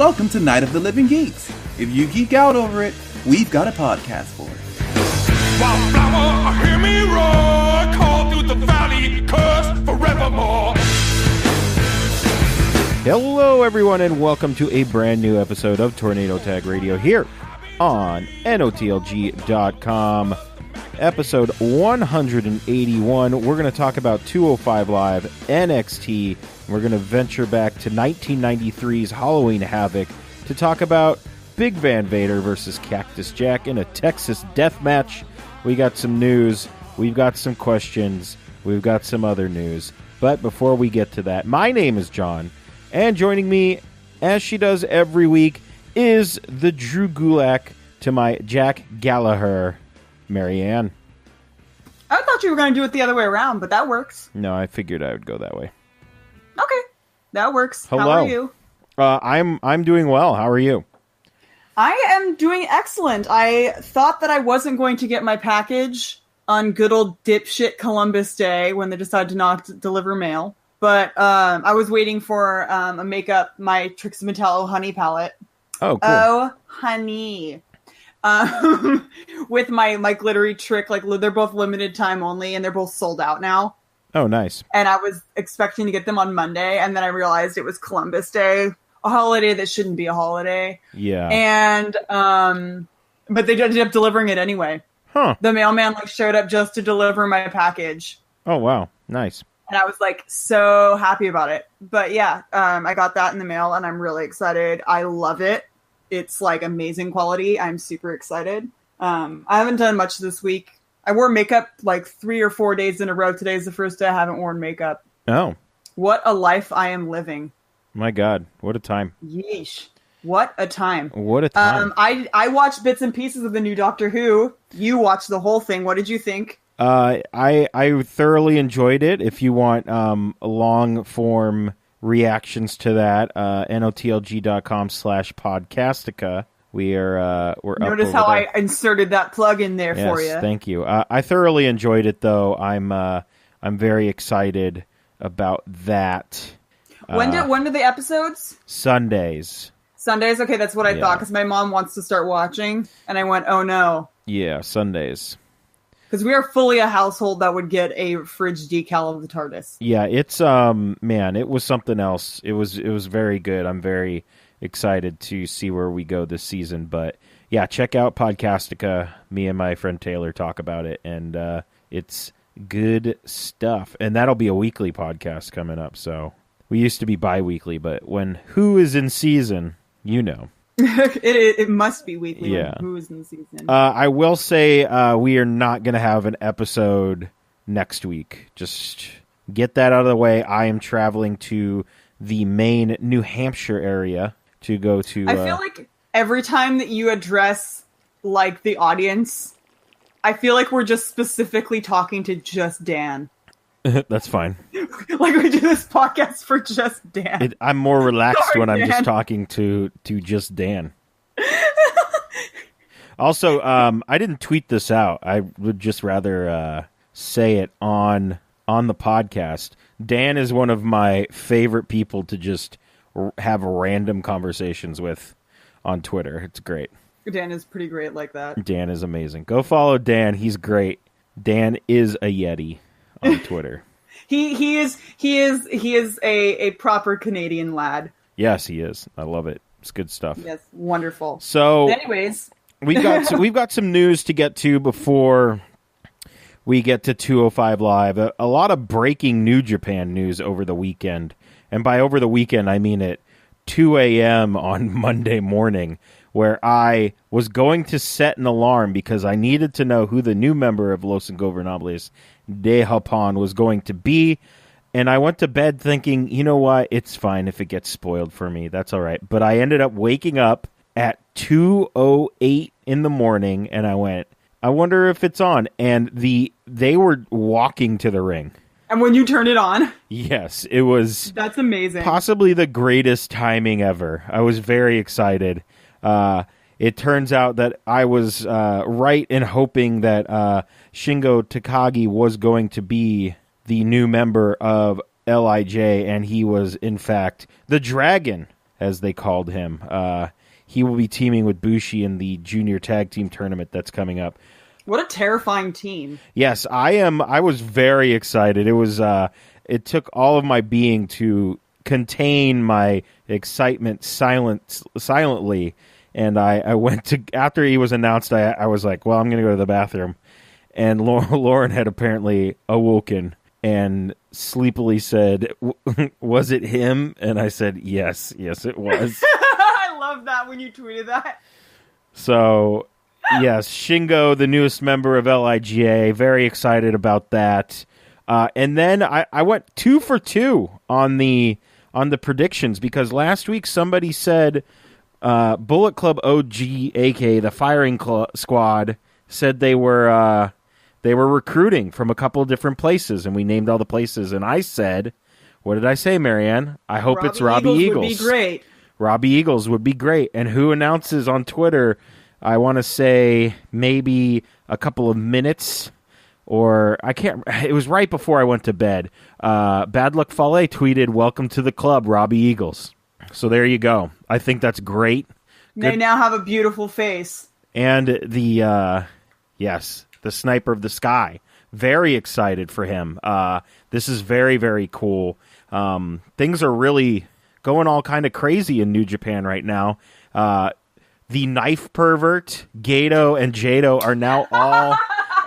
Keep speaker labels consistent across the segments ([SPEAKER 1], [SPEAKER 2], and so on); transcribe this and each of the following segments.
[SPEAKER 1] Welcome to Night of the Living Geeks. If you geek out over it, we've got a podcast for it.
[SPEAKER 2] Wildflower, hear me roar, call through the valley, cursed forevermore.
[SPEAKER 3] Hello, everyone, and welcome to a brand new episode of Tornado Tag Radio here on NOTLG.com. Episode 181. We're going to talk about 205 Live, NXT. We're going to venture back to 1993's Halloween Havoc to talk about Big Van Vader versus Cactus Jack in a Texas death match. We got some news. We've got some questions. We've got some other news. But before we get to that, my name is John. And joining me, as she does every week, is the Drew Gulak to my Jack Gallagher, Marianne.
[SPEAKER 4] I thought you were going to do it the other way around, but that works.
[SPEAKER 3] No, I figured I would go that way.
[SPEAKER 4] Okay, that works.
[SPEAKER 3] Hello.
[SPEAKER 4] How are you?
[SPEAKER 3] I'm doing well. How are you?
[SPEAKER 4] I am doing excellent. I thought that I wasn't going to get my package on good old dipshit Columbus Day when they decided to not deliver mail. But I was waiting for my Trix Metallo honey palette.
[SPEAKER 3] Oh, cool.
[SPEAKER 4] Oh, honey. With my glittery trick, like they're both limited time only, and they're both sold out now.
[SPEAKER 3] Oh, nice.
[SPEAKER 4] And I was expecting to get them on Monday, and then I realized it was Columbus Day, a holiday that shouldn't be a holiday.
[SPEAKER 3] Yeah.
[SPEAKER 4] And but they ended up delivering it anyway.
[SPEAKER 3] Huh.
[SPEAKER 4] The mailman showed up just to deliver my package.
[SPEAKER 3] Oh, wow. Nice.
[SPEAKER 4] And I was so happy about it. But yeah, I got that in the mail, and I'm really excited. I love it. It's amazing quality. I'm super excited. I haven't done much this week. I wore makeup 3 or 4 days in a row. Today's the first day I haven't worn makeup.
[SPEAKER 3] Oh.
[SPEAKER 4] What a life I am living.
[SPEAKER 3] My God. What a time.
[SPEAKER 4] Yeesh. What a time.
[SPEAKER 3] What a time.
[SPEAKER 4] I watched bits and pieces of the new Doctor Who. You watched the whole thing. What did you think?
[SPEAKER 3] I thoroughly enjoyed it. If you want long form reactions to that, notlg.com/podcastica. We're
[SPEAKER 4] Notice how I inserted that plug in there for you.
[SPEAKER 3] Yes, thank you. I thoroughly enjoyed it, though. I'm very excited about that.
[SPEAKER 4] When do the episodes?
[SPEAKER 3] Sundays.
[SPEAKER 4] Sundays? Okay, that's what I
[SPEAKER 3] Yeah.
[SPEAKER 4] thought, because my mom wants to start watching, and I went, oh no.
[SPEAKER 3] Yeah, Sundays.
[SPEAKER 4] Because we are fully a household that would get a fridge decal of the TARDIS.
[SPEAKER 3] Yeah, it's man, it was something else. It was very good. I'm very excited to see where we go this season. But yeah, check out Podcastica. Me and my friend Taylor talk about it, and it's good stuff. And that'll be a weekly podcast coming up. So we used to be bi-weekly, but when Who is in season, you know.
[SPEAKER 4] it must be weekly.
[SPEAKER 3] Yeah.
[SPEAKER 4] Who is in the season?
[SPEAKER 3] I will say we are not going to have an episode next week. Just get that out of the way. I am traveling to the Maine, New Hampshire area to go to...
[SPEAKER 4] I feel like every time that you address the audience, I feel like we're just specifically talking to just Dan.
[SPEAKER 3] That's fine.
[SPEAKER 4] We do this podcast for just Dan.
[SPEAKER 3] I'm more relaxed
[SPEAKER 4] Sorry,
[SPEAKER 3] when I'm
[SPEAKER 4] Dan.
[SPEAKER 3] just talking to just Dan. Also, I didn't tweet this out. I would just rather say it on the podcast. Dan is one of my favorite people to just have random conversations with on Twitter. It's great.
[SPEAKER 4] Dan is pretty great like that.
[SPEAKER 3] Dan is amazing. Go follow Dan. He's great. Dan is a Yeti on Twitter.
[SPEAKER 4] He is a proper Canadian lad.
[SPEAKER 3] Yes, he is. I love it. It's good stuff.
[SPEAKER 4] Yes, wonderful.
[SPEAKER 3] So,
[SPEAKER 4] anyways,
[SPEAKER 3] we've got some news to get to before we get to 205 Live. A lot of breaking New Japan news over the weekend. And by over the weekend, I mean at 2 a.m. on Monday morning, where I was going to set an alarm because I needed to know who the new member of Los Ingobernables de Japón was going to be. And I went to bed thinking, you know what? It's fine if it gets spoiled for me. That's all right. But I ended up waking up at 2:08 in the morning, and I went, I wonder if it's on. And they were walking to the ring.
[SPEAKER 4] and when you turn it on,
[SPEAKER 3] Yes, it was
[SPEAKER 4] that's amazing.
[SPEAKER 3] possibly the greatest timing ever. I was very excited. It turns out that I was right in hoping that Shingo Takagi was going to be the new member of LIJ, and he was, in fact, the Dragon, as they called him. He will be teaming with Bushi in the junior tag team tournament that's coming up.
[SPEAKER 4] What a terrifying team.
[SPEAKER 3] Yes, I was very excited. It took all of my being to contain my excitement silently. And I went to, after he was announced, I was like, well, I'm going to go to the bathroom. And Lauren had apparently awoken and sleepily said, was it him? And I said, yes, it was.
[SPEAKER 4] I love that when you tweeted that.
[SPEAKER 3] So, yes, Shingo, the newest member of LIGA, very excited about that. And then I went 2 for 2 on the predictions, because last week somebody said Bullet Club OG, aka the Firing Squad, said they were recruiting from a couple of different places, and we named all the places. And I said, what did I say, Marianne? I hope it's Robbie Eagles.
[SPEAKER 4] Would be great.
[SPEAKER 3] Robbie Eagles would be great. And who announces on Twitter? I want to say maybe a couple of minutes, or I can't. It was right before I went to bed. Bad Luck Fale tweeted, "Welcome to the club, Robbie Eagles." So there you go. I think that's great.
[SPEAKER 4] They now have a beautiful face.
[SPEAKER 3] And the Sniper of the Sky. Very excited for him. This is very, very cool. Things are really going all kind of crazy in New Japan right now. The Knife Pervert, Gato, and Jado are now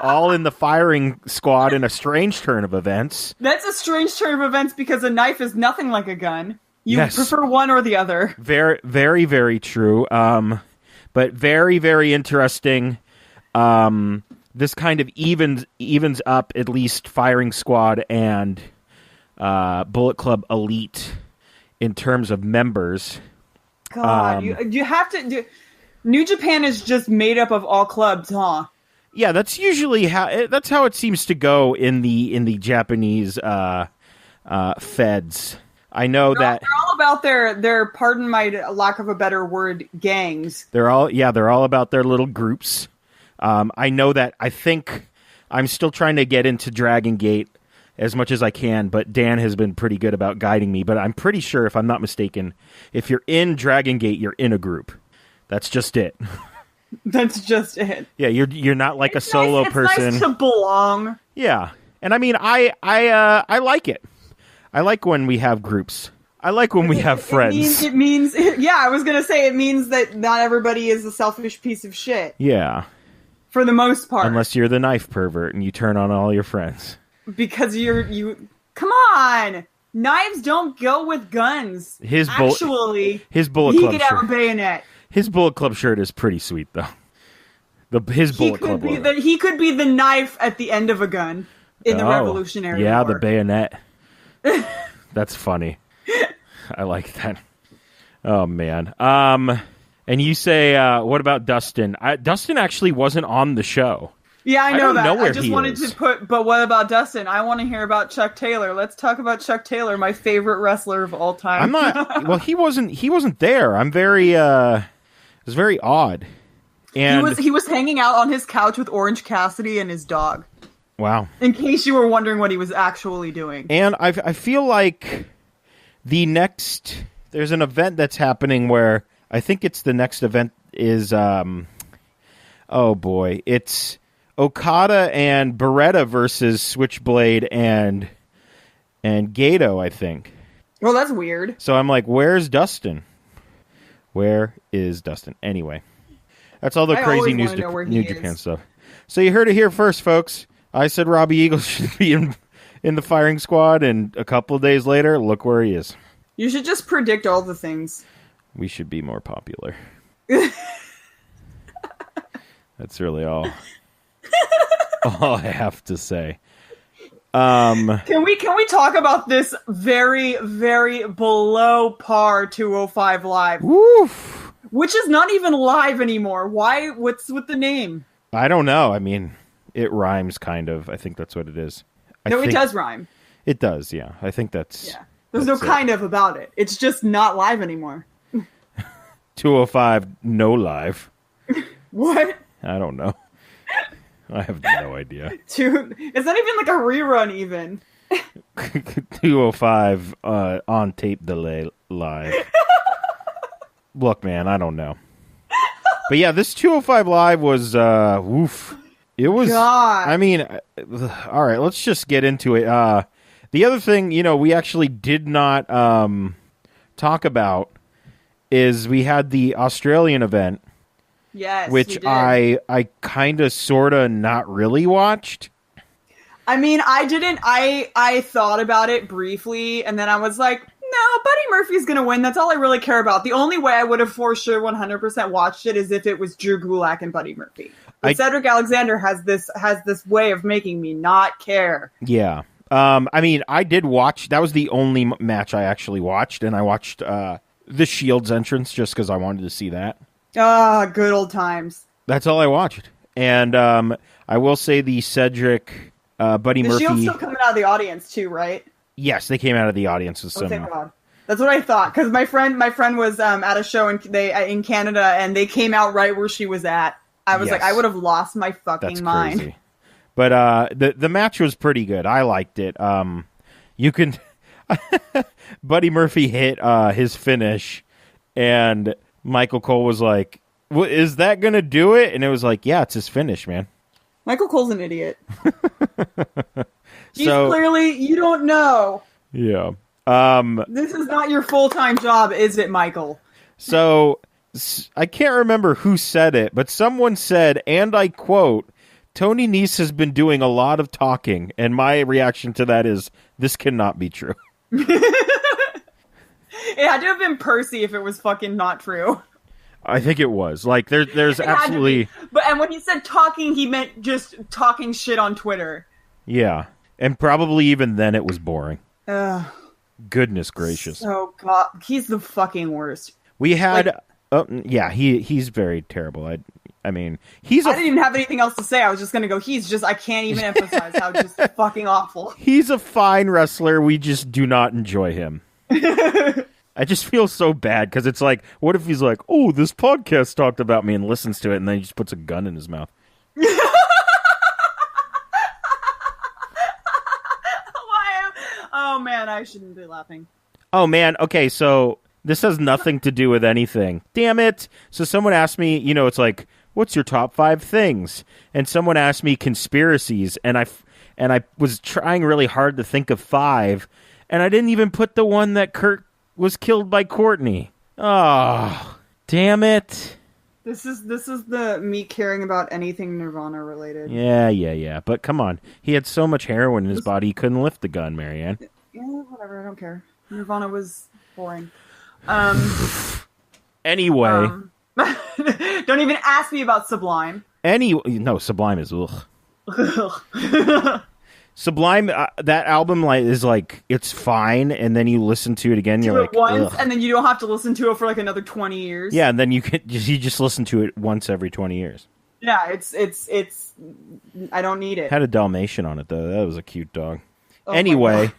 [SPEAKER 3] all in the Firing Squad in a strange turn of events.
[SPEAKER 4] That's a strange turn of events because a knife is nothing like a gun. You
[SPEAKER 3] Yes.
[SPEAKER 4] prefer one or the other.
[SPEAKER 3] Very, very, very true. But very, very interesting. This kind of evens up at least Firing Squad and Bullet Club Elite in terms of members.
[SPEAKER 4] God, you have to do. New Japan is just made up of all clubs, huh?
[SPEAKER 3] Yeah, that's usually how it seems to go in the Japanese feds. I know that
[SPEAKER 4] They're all about their pardon my lack of a better word, gangs.
[SPEAKER 3] they're all about their little groups. I know that. I think I'm still trying to get into Dragon Gate as much as I can, but Dan has been pretty good about guiding me. But I'm pretty sure, if I'm not mistaken, if you're in Dragon Gate, you're in a group. That's just it.
[SPEAKER 4] That's just it.
[SPEAKER 3] Yeah, you're not like a solo person.
[SPEAKER 4] It's nice to belong.
[SPEAKER 3] Yeah, and I mean, I like it. I like when we have groups. I like when we have friends.
[SPEAKER 4] It means, yeah, I was gonna say it means that not everybody is a selfish piece of shit.
[SPEAKER 3] Yeah,
[SPEAKER 4] for the most part.
[SPEAKER 3] Unless you're the Knife Pervert and you turn on all your friends.
[SPEAKER 4] Because you come on, knives don't go with guns.
[SPEAKER 3] His
[SPEAKER 4] Bullet
[SPEAKER 3] Club
[SPEAKER 4] could have a bayonet.
[SPEAKER 3] His Bullet Club shirt is pretty sweet, though. His Bullet Club logo.
[SPEAKER 4] He could be the knife at the end of a gun in the Revolutionary War.
[SPEAKER 3] Yeah, the bayonet. That's funny. I like that. Oh, man. And you say, what about Dustin? Dustin actually wasn't on the show.
[SPEAKER 4] Yeah, I know that.
[SPEAKER 3] I
[SPEAKER 4] just wanted to put, but what about Dustin? I want to hear about Chuck Taylor. Let's talk about Chuck Taylor, my favorite wrestler of all time.
[SPEAKER 3] I'm not, well, he wasn't there. I'm very, it was very odd. And
[SPEAKER 4] he was hanging out on his couch with Orange Cassidy and his dog.
[SPEAKER 3] Wow.
[SPEAKER 4] In case you were wondering what he was actually doing.
[SPEAKER 3] And I feel like there's an event that's happening where I think it's the next event is, oh boy, it's Okada and Beretta versus Switchblade and Gato, I think.
[SPEAKER 4] Well, that's weird.
[SPEAKER 3] So I'm like, where's Dustin? Where is Dustin? Anyway, that's all the crazy New Japan stuff. So you heard it here first, folks. I said Robbie Eagles should be in the Firing Squad, and a couple of days later, look where he is.
[SPEAKER 4] You should just predict all the things.
[SPEAKER 3] We should be more popular. That's really all I have to say.
[SPEAKER 4] Can we talk about this very, very below par 205 Live?
[SPEAKER 3] Woof.
[SPEAKER 4] Which is not even live anymore. Why? What's with the name?
[SPEAKER 3] I don't know. I mean, it rhymes kind of. I think that's what it is.
[SPEAKER 4] It does rhyme.
[SPEAKER 3] It does, yeah. I think that's...
[SPEAKER 4] Yeah. There's no kind of about it. It's just not live anymore.
[SPEAKER 3] 205 no live.
[SPEAKER 4] What?
[SPEAKER 3] I don't know. I have no idea.
[SPEAKER 4] It's not even like a rerun even.
[SPEAKER 3] 205 on tape delay live. look, man, I don't know. But yeah, this 205 Live was, woof. It was,
[SPEAKER 4] God.
[SPEAKER 3] I mean, all right, let's just get into it. The other thing, we actually did not talk about is we had the Australian event,
[SPEAKER 4] Yes,
[SPEAKER 3] which
[SPEAKER 4] we did.
[SPEAKER 3] I kind of, sort of, not really watched.
[SPEAKER 4] I mean, I didn't. I thought about it briefly, and then I was like, no, Buddy Murphy's gonna win. That's all I really care about. The only way I would have for sure 100% watched it is if it was Drew Gulak and Buddy Murphy. But Cedric Alexander has this way of making me not care.
[SPEAKER 3] Yeah. I mean, I did watch. That was the only match I actually watched, and I watched the Shield's entrance just because I wanted to see that.
[SPEAKER 4] Ah, good old times.
[SPEAKER 3] That's all I watched. And I will say the Cedric Buddy
[SPEAKER 4] The
[SPEAKER 3] Murphy.
[SPEAKER 4] Shield's still coming out of the audience too, right?
[SPEAKER 3] Yes, they came out of the audience
[SPEAKER 4] Oh, thank
[SPEAKER 3] somehow.
[SPEAKER 4] God. That's what I thought, because my friend was at a show in Canada, and they came out right where she was at. I was
[SPEAKER 3] Yes.
[SPEAKER 4] like, I would have lost my fucking
[SPEAKER 3] That's
[SPEAKER 4] mind.
[SPEAKER 3] crazy. But the match was pretty good. I liked it. You can Buddy Murphy hit his finish, and Michael Cole was like, "Is that gonna do it?" And it was like, "Yeah, it's his finish, man."
[SPEAKER 4] Michael Cole's an idiot. He's
[SPEAKER 3] So-
[SPEAKER 4] clearly, you don't know.
[SPEAKER 3] Yeah.
[SPEAKER 4] This is not your full-time job, is it, Michael?
[SPEAKER 3] So I can't remember who said it, but someone said, and I quote, "Tony Nese has been doing a lot of talking," and my reaction to that is, this cannot be true.
[SPEAKER 4] It had to have been Percy if it was fucking not true.
[SPEAKER 3] I think it was. Like, there's
[SPEAKER 4] It had to be.
[SPEAKER 3] absolutely...
[SPEAKER 4] And when he said talking, he meant just talking shit on Twitter.
[SPEAKER 3] Yeah. And probably even then it was boring.
[SPEAKER 4] Ugh.
[SPEAKER 3] Goodness gracious.
[SPEAKER 4] Oh, God. He's the fucking worst.
[SPEAKER 3] We had...
[SPEAKER 4] Like-
[SPEAKER 3] yeah, he's very terrible. I mean, he's
[SPEAKER 4] I didn't even have anything else to say. I was just going to go, I can't even emphasize how just fucking awful.
[SPEAKER 3] he's a fine wrestler. We just do not enjoy him. I just feel so bad because it's like, what if he's like, "Oh, this podcast talked about me," and listens to it, and then he just puts a gun in his mouth.
[SPEAKER 4] Oh, man, I shouldn't be laughing.
[SPEAKER 3] Oh man, okay, so this has nothing to do with anything. Damn it. So someone asked me, it's like, what's your top 5 things? And someone asked me conspiracies, and I was trying really hard to think of 5, and I didn't even put the one that Kurt was killed by Courtney. Oh, damn it.
[SPEAKER 4] This is the me caring about anything Nirvana related.
[SPEAKER 3] Yeah. But come on. He had so much heroin in his body, he couldn't lift the gun, Marianne.
[SPEAKER 4] Yeah, whatever, I don't care. Nirvana was boring.
[SPEAKER 3] Anyway.
[SPEAKER 4] Don't even ask me about Sublime.
[SPEAKER 3] No, Sublime is ugh. Sublime, that album is like, it's fine, and then you listen to it again,
[SPEAKER 4] Do
[SPEAKER 3] you're
[SPEAKER 4] it
[SPEAKER 3] like,
[SPEAKER 4] once,
[SPEAKER 3] ugh.
[SPEAKER 4] and then you don't have to listen to it for like another 20 years.
[SPEAKER 3] Yeah, and then you just listen to it once every 20 years.
[SPEAKER 4] Yeah, it's I don't need it.
[SPEAKER 3] Had a Dalmatian on it, though. That was a cute dog.
[SPEAKER 4] Oh my
[SPEAKER 3] Anyway,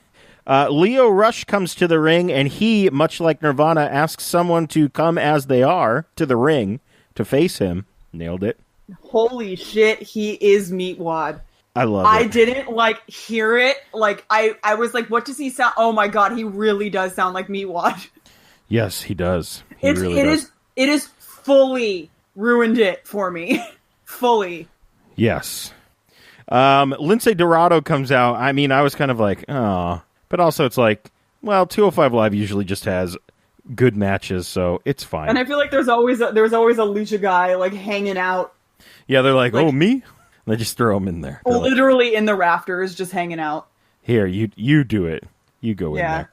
[SPEAKER 3] Leo Rush comes to the ring, and he, much like Nirvana, asks someone to come as they are to the ring to face him. Nailed it.
[SPEAKER 4] Holy shit, he is Meatwad.
[SPEAKER 3] I love
[SPEAKER 4] I
[SPEAKER 3] it.
[SPEAKER 4] didn't hear it. I was like, what does he sound? Oh my god, he really does sound like Meatwad.
[SPEAKER 3] Yes, he does. He
[SPEAKER 4] It
[SPEAKER 3] really does.
[SPEAKER 4] is fully ruined it for me. Fully.
[SPEAKER 3] Yes. Lindsay Dorado comes out. I mean, I was kind of like, oh. But also it's like, well, 205 Live usually just has good matches, so it's fine.
[SPEAKER 4] And I feel like there's always a lucha guy hanging out,
[SPEAKER 3] Yeah, they're like, oh, me? And they just throw him in there. They're like,
[SPEAKER 4] literally in the rafters, just hanging out.
[SPEAKER 3] here, you do it. You go
[SPEAKER 4] Yeah.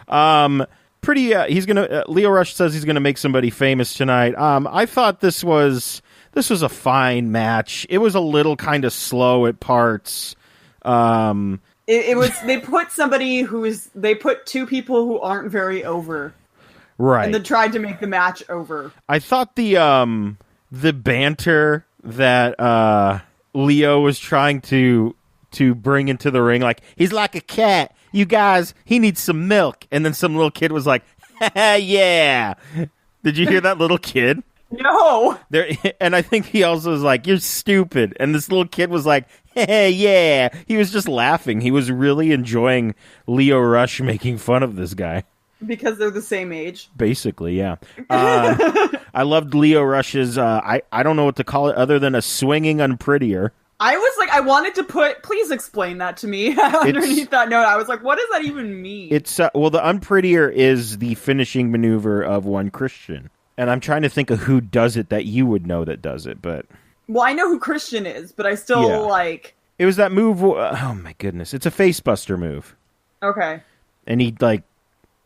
[SPEAKER 3] in there. He's gonna. Leo Rush says he's gonna make somebody famous tonight. I thought this was a fine match. It was a little kind of slow at parts.
[SPEAKER 4] It was. They put 2 people who aren't very over,
[SPEAKER 3] Right.
[SPEAKER 4] and they tried to make the match over.
[SPEAKER 3] I thought the banter that Leo was trying to bring into the ring, like, he's like a cat. You guys, he needs some milk. And then some little kid was like, yeah. Did you hear that little kid?
[SPEAKER 4] No.
[SPEAKER 3] And I think he also was like, you're stupid. And this little kid was like, hey, yeah. He was just laughing. He was really enjoying Leo Rush making fun of this guy.
[SPEAKER 4] Because they're the same age.
[SPEAKER 3] Basically, yeah. I loved Lio Rush's, I don't know what to call it other than a swinging unprettier.
[SPEAKER 4] I was like, I wanted to please explain that to me underneath that note. I was like, what does that even mean?
[SPEAKER 3] It's, well, the unprettier is the finishing maneuver of one Christian. And I'm trying to think of who does it that you would know that does it, but...
[SPEAKER 4] Well, I know who Christian is, but I still, like...
[SPEAKER 3] It was that move, oh my goodness, it's a facebuster move.
[SPEAKER 4] Okay.
[SPEAKER 3] And he, like,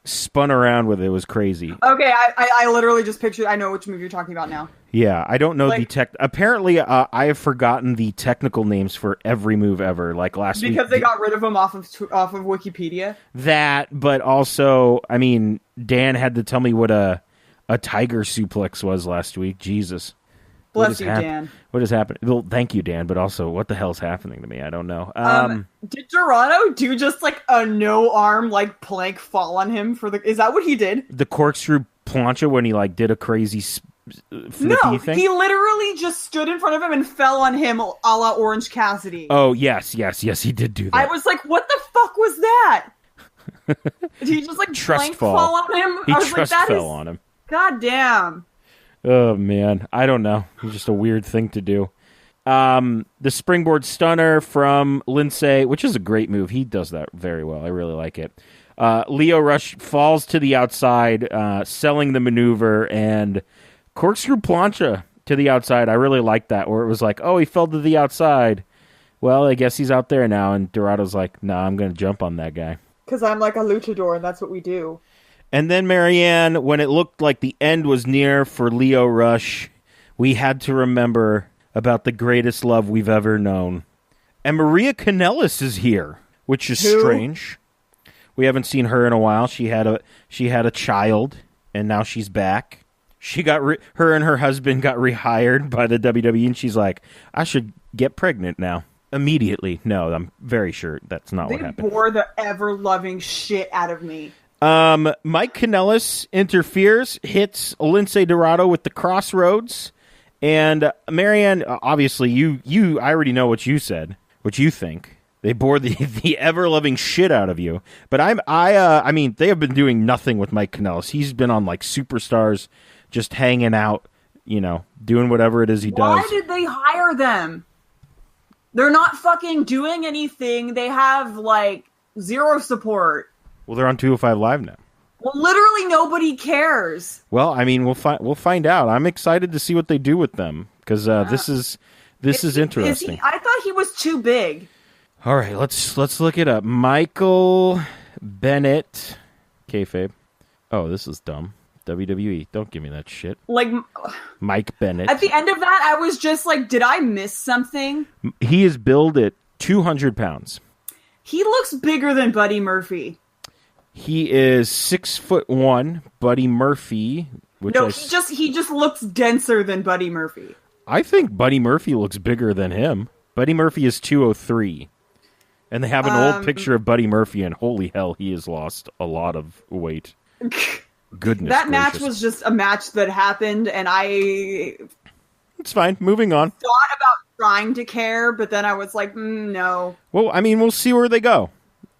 [SPEAKER 3] spun around with it. It was crazy.
[SPEAKER 4] Okay, I literally just pictured, I know which move you're talking about now.
[SPEAKER 3] Yeah, I don't know
[SPEAKER 4] like,
[SPEAKER 3] apparently, I have forgotten the technical names for every move ever. Like last week,
[SPEAKER 4] because they got rid of them off of Wikipedia.
[SPEAKER 3] That, but also, I mean, Dan had to tell me what a tiger suplex was last week. Jesus,
[SPEAKER 4] bless you, Dan.
[SPEAKER 3] What is happening? Well, thank you, Dan. But also, what the hell's happening to me? I don't know.
[SPEAKER 4] Did Dorado do just like a no arm like plank fall on him for the? Is that what he did?
[SPEAKER 3] The corkscrew plancha when he like did a crazy. No,
[SPEAKER 4] thing? He literally just stood in front of him and fell on him a la Orange Cassidy.
[SPEAKER 3] Oh, yes, he did do that.
[SPEAKER 4] I was like, what the fuck was that? Did he just like
[SPEAKER 3] trust
[SPEAKER 4] fall on him?
[SPEAKER 3] He trust fell on him.
[SPEAKER 4] God damn.
[SPEAKER 3] Oh, man. I don't know. It's just a weird thing to do. The springboard stunner from Lindsay, which is a great move. He does that very well. I really like it. Lio Rush falls to the outside, selling the maneuver, and corkscrew plancha to the outside. I really liked that, where it was like, oh, he fell to the outside. Well, I guess he's out there now, and Dorado's like, nah, I'm going to jump on that guy.
[SPEAKER 4] Because I'm like a luchador, and that's what we do.
[SPEAKER 3] And then, Marianne, when it looked like the end was near for Lio Rush, we had to remember about the greatest love we've ever known. And Maria Kanellis is here, which is strange. We haven't seen her in a while. She had a child, and now she's back. She got her and her husband got rehired by the WWE, and she's like, I should get pregnant now. Immediately. No, I'm very sure that's not what happened.
[SPEAKER 4] They bore the ever-loving shit out of me.
[SPEAKER 3] Mike Kanellis interferes, hits Lindsay Dorado with the crossroads, and Marianne, obviously, I already know what you said, what you think. They bore the ever-loving shit out of you. But I mean, they have been doing nothing with Mike Kanellis. He's been on, like, Superstars, just hanging out, doing whatever it is he does.
[SPEAKER 4] Why did they hire them? They're not fucking doing anything. They have, like, zero support.
[SPEAKER 3] Well, they're on 205 Live now.
[SPEAKER 4] Well, literally nobody cares.
[SPEAKER 3] Well, I mean, we'll find out. I'm excited to see what they do with them, because this is interesting.
[SPEAKER 4] I thought he was too big.
[SPEAKER 3] All right, let's look it up. Michael Bennett, kayfabe. Oh, this is dumb. WWE, don't give me that shit.
[SPEAKER 4] Like
[SPEAKER 3] Mike Bennett.
[SPEAKER 4] At the end of that, I was just like, did I miss something?
[SPEAKER 3] He is billed at 200 pounds.
[SPEAKER 4] He looks bigger than Buddy Murphy.
[SPEAKER 3] He is 6'1". Buddy Murphy, which
[SPEAKER 4] he just looks denser than Buddy Murphy.
[SPEAKER 3] I think Buddy Murphy looks bigger than him. Buddy Murphy is 203. And they have an old picture of Buddy Murphy, and holy hell, he has lost a lot of weight. Goodness
[SPEAKER 4] that
[SPEAKER 3] gracious.
[SPEAKER 4] Match was just a match that happened, and
[SPEAKER 3] It's fine. Moving on.
[SPEAKER 4] Thought about trying to care, but then I was like, no.
[SPEAKER 3] Well, I mean, we'll see where they go.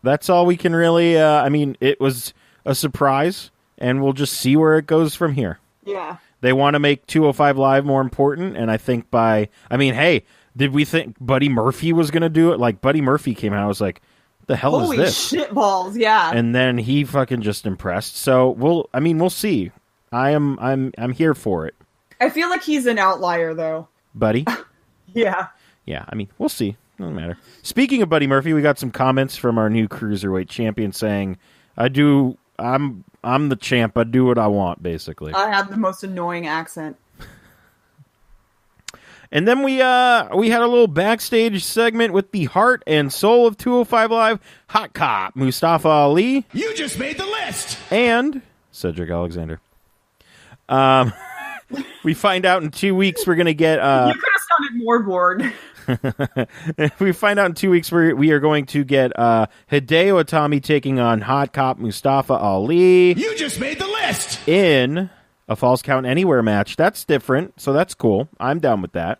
[SPEAKER 3] That's all we can really... it was a surprise, and we'll just see where it goes from here.
[SPEAKER 4] Yeah.
[SPEAKER 3] They want to make 205 Live more important, and I think hey, did we think Buddy Murphy was going to do it? Like, Buddy Murphy came out, I was like, the hell
[SPEAKER 4] Holy
[SPEAKER 3] is this?
[SPEAKER 4] Holy shitballs, yeah.
[SPEAKER 3] And then he fucking just impressed. So we'll see. I'm here for it.
[SPEAKER 4] I feel like he's an outlier, though.
[SPEAKER 3] Buddy?
[SPEAKER 4] Yeah.
[SPEAKER 3] Yeah, we'll see. Doesn't matter. Speaking of Buddy Murphy, we got some comments from our new Cruiserweight champion saying, I'm the champ, I do what I want, basically.
[SPEAKER 4] I have the most annoying accent.
[SPEAKER 3] And then we had a little backstage segment with the heart and soul of 205 Live, Hot Cop, Mustafa Ali.
[SPEAKER 2] You just made the list!
[SPEAKER 3] And Cedric Alexander. We find out in 2 weeks we're going to get...
[SPEAKER 4] you could have sounded more bored.
[SPEAKER 3] We find out in 2 weeks we are going to get Hideo Itami taking on Hot Cop Mustafa Ali.
[SPEAKER 2] You just made the list!
[SPEAKER 3] In a Falls Count Anywhere match. That's different, so that's cool. I'm down with that.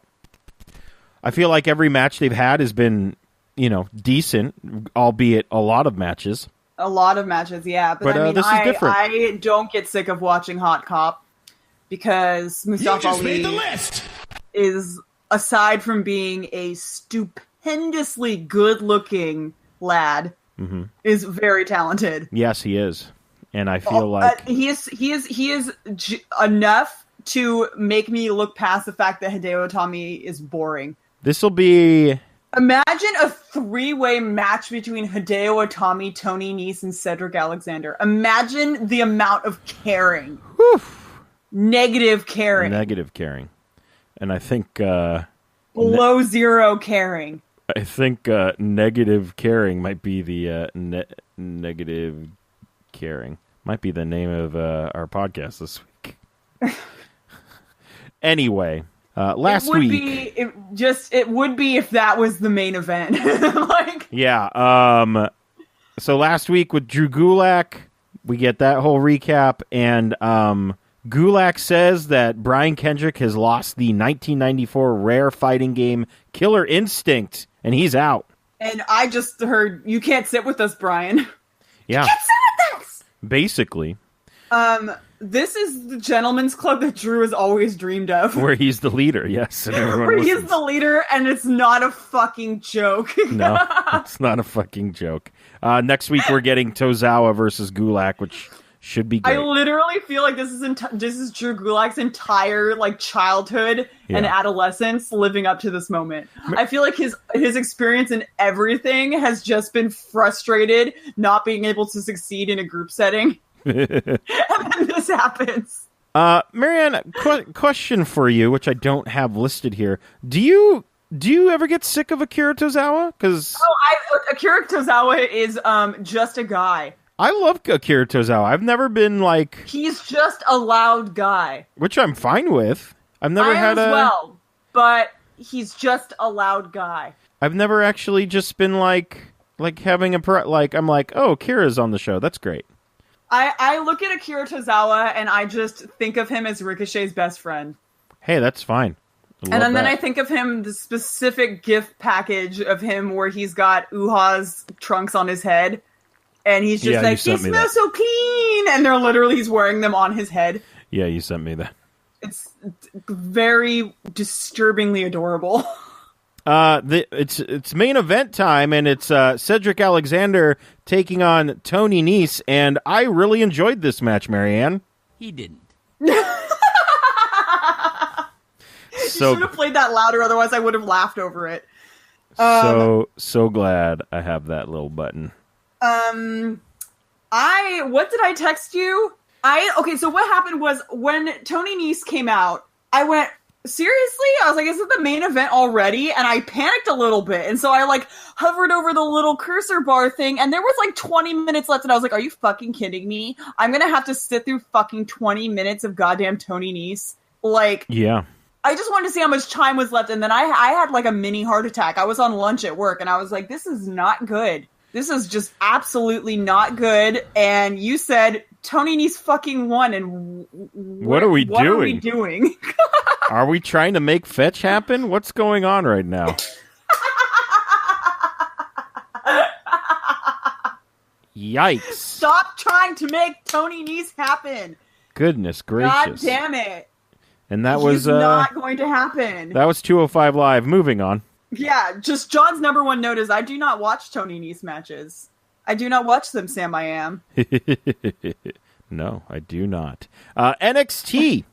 [SPEAKER 3] I feel like every match they've had has been, decent, albeit a lot of matches.
[SPEAKER 4] A lot of matches, yeah. But I mean,
[SPEAKER 3] this is different.
[SPEAKER 4] I don't get sick of watching Hot Cop because Mustafa Ali is, aside from being a stupendously good-looking lad, is very talented.
[SPEAKER 3] Yes, he is, and I feel like
[SPEAKER 4] he is enough to make me look past the fact that Hideo Itami is boring.
[SPEAKER 3] this will be.
[SPEAKER 4] Imagine a three-way match between Hideo Itami, Tony Nese, and Cedric Alexander. Imagine the amount of caring.
[SPEAKER 3] Whew.
[SPEAKER 4] Negative caring.
[SPEAKER 3] Negative caring, and I think
[SPEAKER 4] Below zero caring.
[SPEAKER 3] I think negative caring might be the negative caring might be the name of our podcast this week. Anyway, last week
[SPEAKER 4] it would be if that was the main event. Like,
[SPEAKER 3] yeah. So last week with Drew Gulak, we get that whole recap, and Gulak says that Brian Kendrick has lost the 1994 Rare fighting game Killer Instinct, and he's out.
[SPEAKER 4] And I just heard, you can't sit with us, Brian.
[SPEAKER 3] Yeah.
[SPEAKER 4] You can't sit with us!
[SPEAKER 3] Basically.
[SPEAKER 4] This is the gentleman's club that Drew has always dreamed of.
[SPEAKER 3] Where he's the leader, yes. And everyone
[SPEAKER 4] Where he's
[SPEAKER 3] listens.
[SPEAKER 4] the leader, and it's not a fucking joke.
[SPEAKER 3] No, it's not a fucking joke. Next week we're getting Tozawa versus Gulak, which should be great.
[SPEAKER 4] I literally feel like this is Drew Gulak's entire like childhood and adolescence living up to this moment. I feel like his experience in everything has just been frustrated not being able to succeed in a group setting. And then this happens.
[SPEAKER 3] Marianne, question for you, which I don't have listed here. Do you ever get sick of Akira Tozawa? Because
[SPEAKER 4] Akira Tozawa is just a guy.
[SPEAKER 3] I love Akira Tozawa. I've never been like...
[SPEAKER 4] He's just a loud guy.
[SPEAKER 3] Which I'm fine with. I've never had
[SPEAKER 4] as well, but he's just a loud guy.
[SPEAKER 3] I've never actually just been like having I'm like, oh, Akira's on the show. That's great.
[SPEAKER 4] I look at Akira Tozawa and I just think of him as Ricochet's best friend.
[SPEAKER 3] Hey, that's fine.
[SPEAKER 4] And then I think of him, the specific gift package of him where he's got Uha's trunks on his head. And he's just like, they smell so clean! And they're literally, he's wearing them on his head.
[SPEAKER 3] Yeah, you sent me that.
[SPEAKER 4] It's very disturbingly adorable.
[SPEAKER 3] It's main event time, and it's Cedric Alexander taking on Tony Nese, and I really enjoyed this match, Marianne.
[SPEAKER 5] He didn't.
[SPEAKER 3] So,
[SPEAKER 4] you should have played that louder, otherwise I would have laughed over it.
[SPEAKER 3] So glad I have that little button.
[SPEAKER 4] What did I text you? So what happened was when Tony Nese came out, I went, seriously? I was like, is it the main event already? And I panicked a little bit. And so I like hovered over the little cursor bar thing and there was like 20 minutes left. And I was like, are you fucking kidding me? I'm going to have to sit through fucking 20 minutes of goddamn Tony Nese. Like,
[SPEAKER 3] yeah.
[SPEAKER 4] I just wanted to see how much time was left. And then I had like a mini heart attack. I was on lunch at work and I was like, this is not good. This is just absolutely not good. And you said Tony Nese fucking won. And
[SPEAKER 3] what are we
[SPEAKER 4] doing?
[SPEAKER 3] Are we trying to make fetch happen? What's going on right now? Yikes.
[SPEAKER 4] Stop trying to make Tony Nese happen.
[SPEAKER 3] Goodness gracious.
[SPEAKER 4] God damn it.
[SPEAKER 3] And that was
[SPEAKER 4] not going to happen.
[SPEAKER 3] That was 205 Live. Moving on.
[SPEAKER 4] Yeah, just John's number one note is I do not watch Tony Nese matches. I do not watch them, Sam I Am.
[SPEAKER 3] No, I do not. NXT,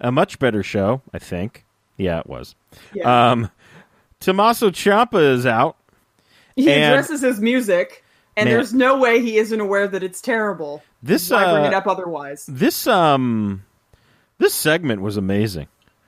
[SPEAKER 3] a much better show, I think. Yeah, it was. Yeah. Tommaso Ciampa is out.
[SPEAKER 4] He addresses his music, and there's no way he isn't aware that it's terrible. Why bring it up otherwise?
[SPEAKER 3] This segment was amazing.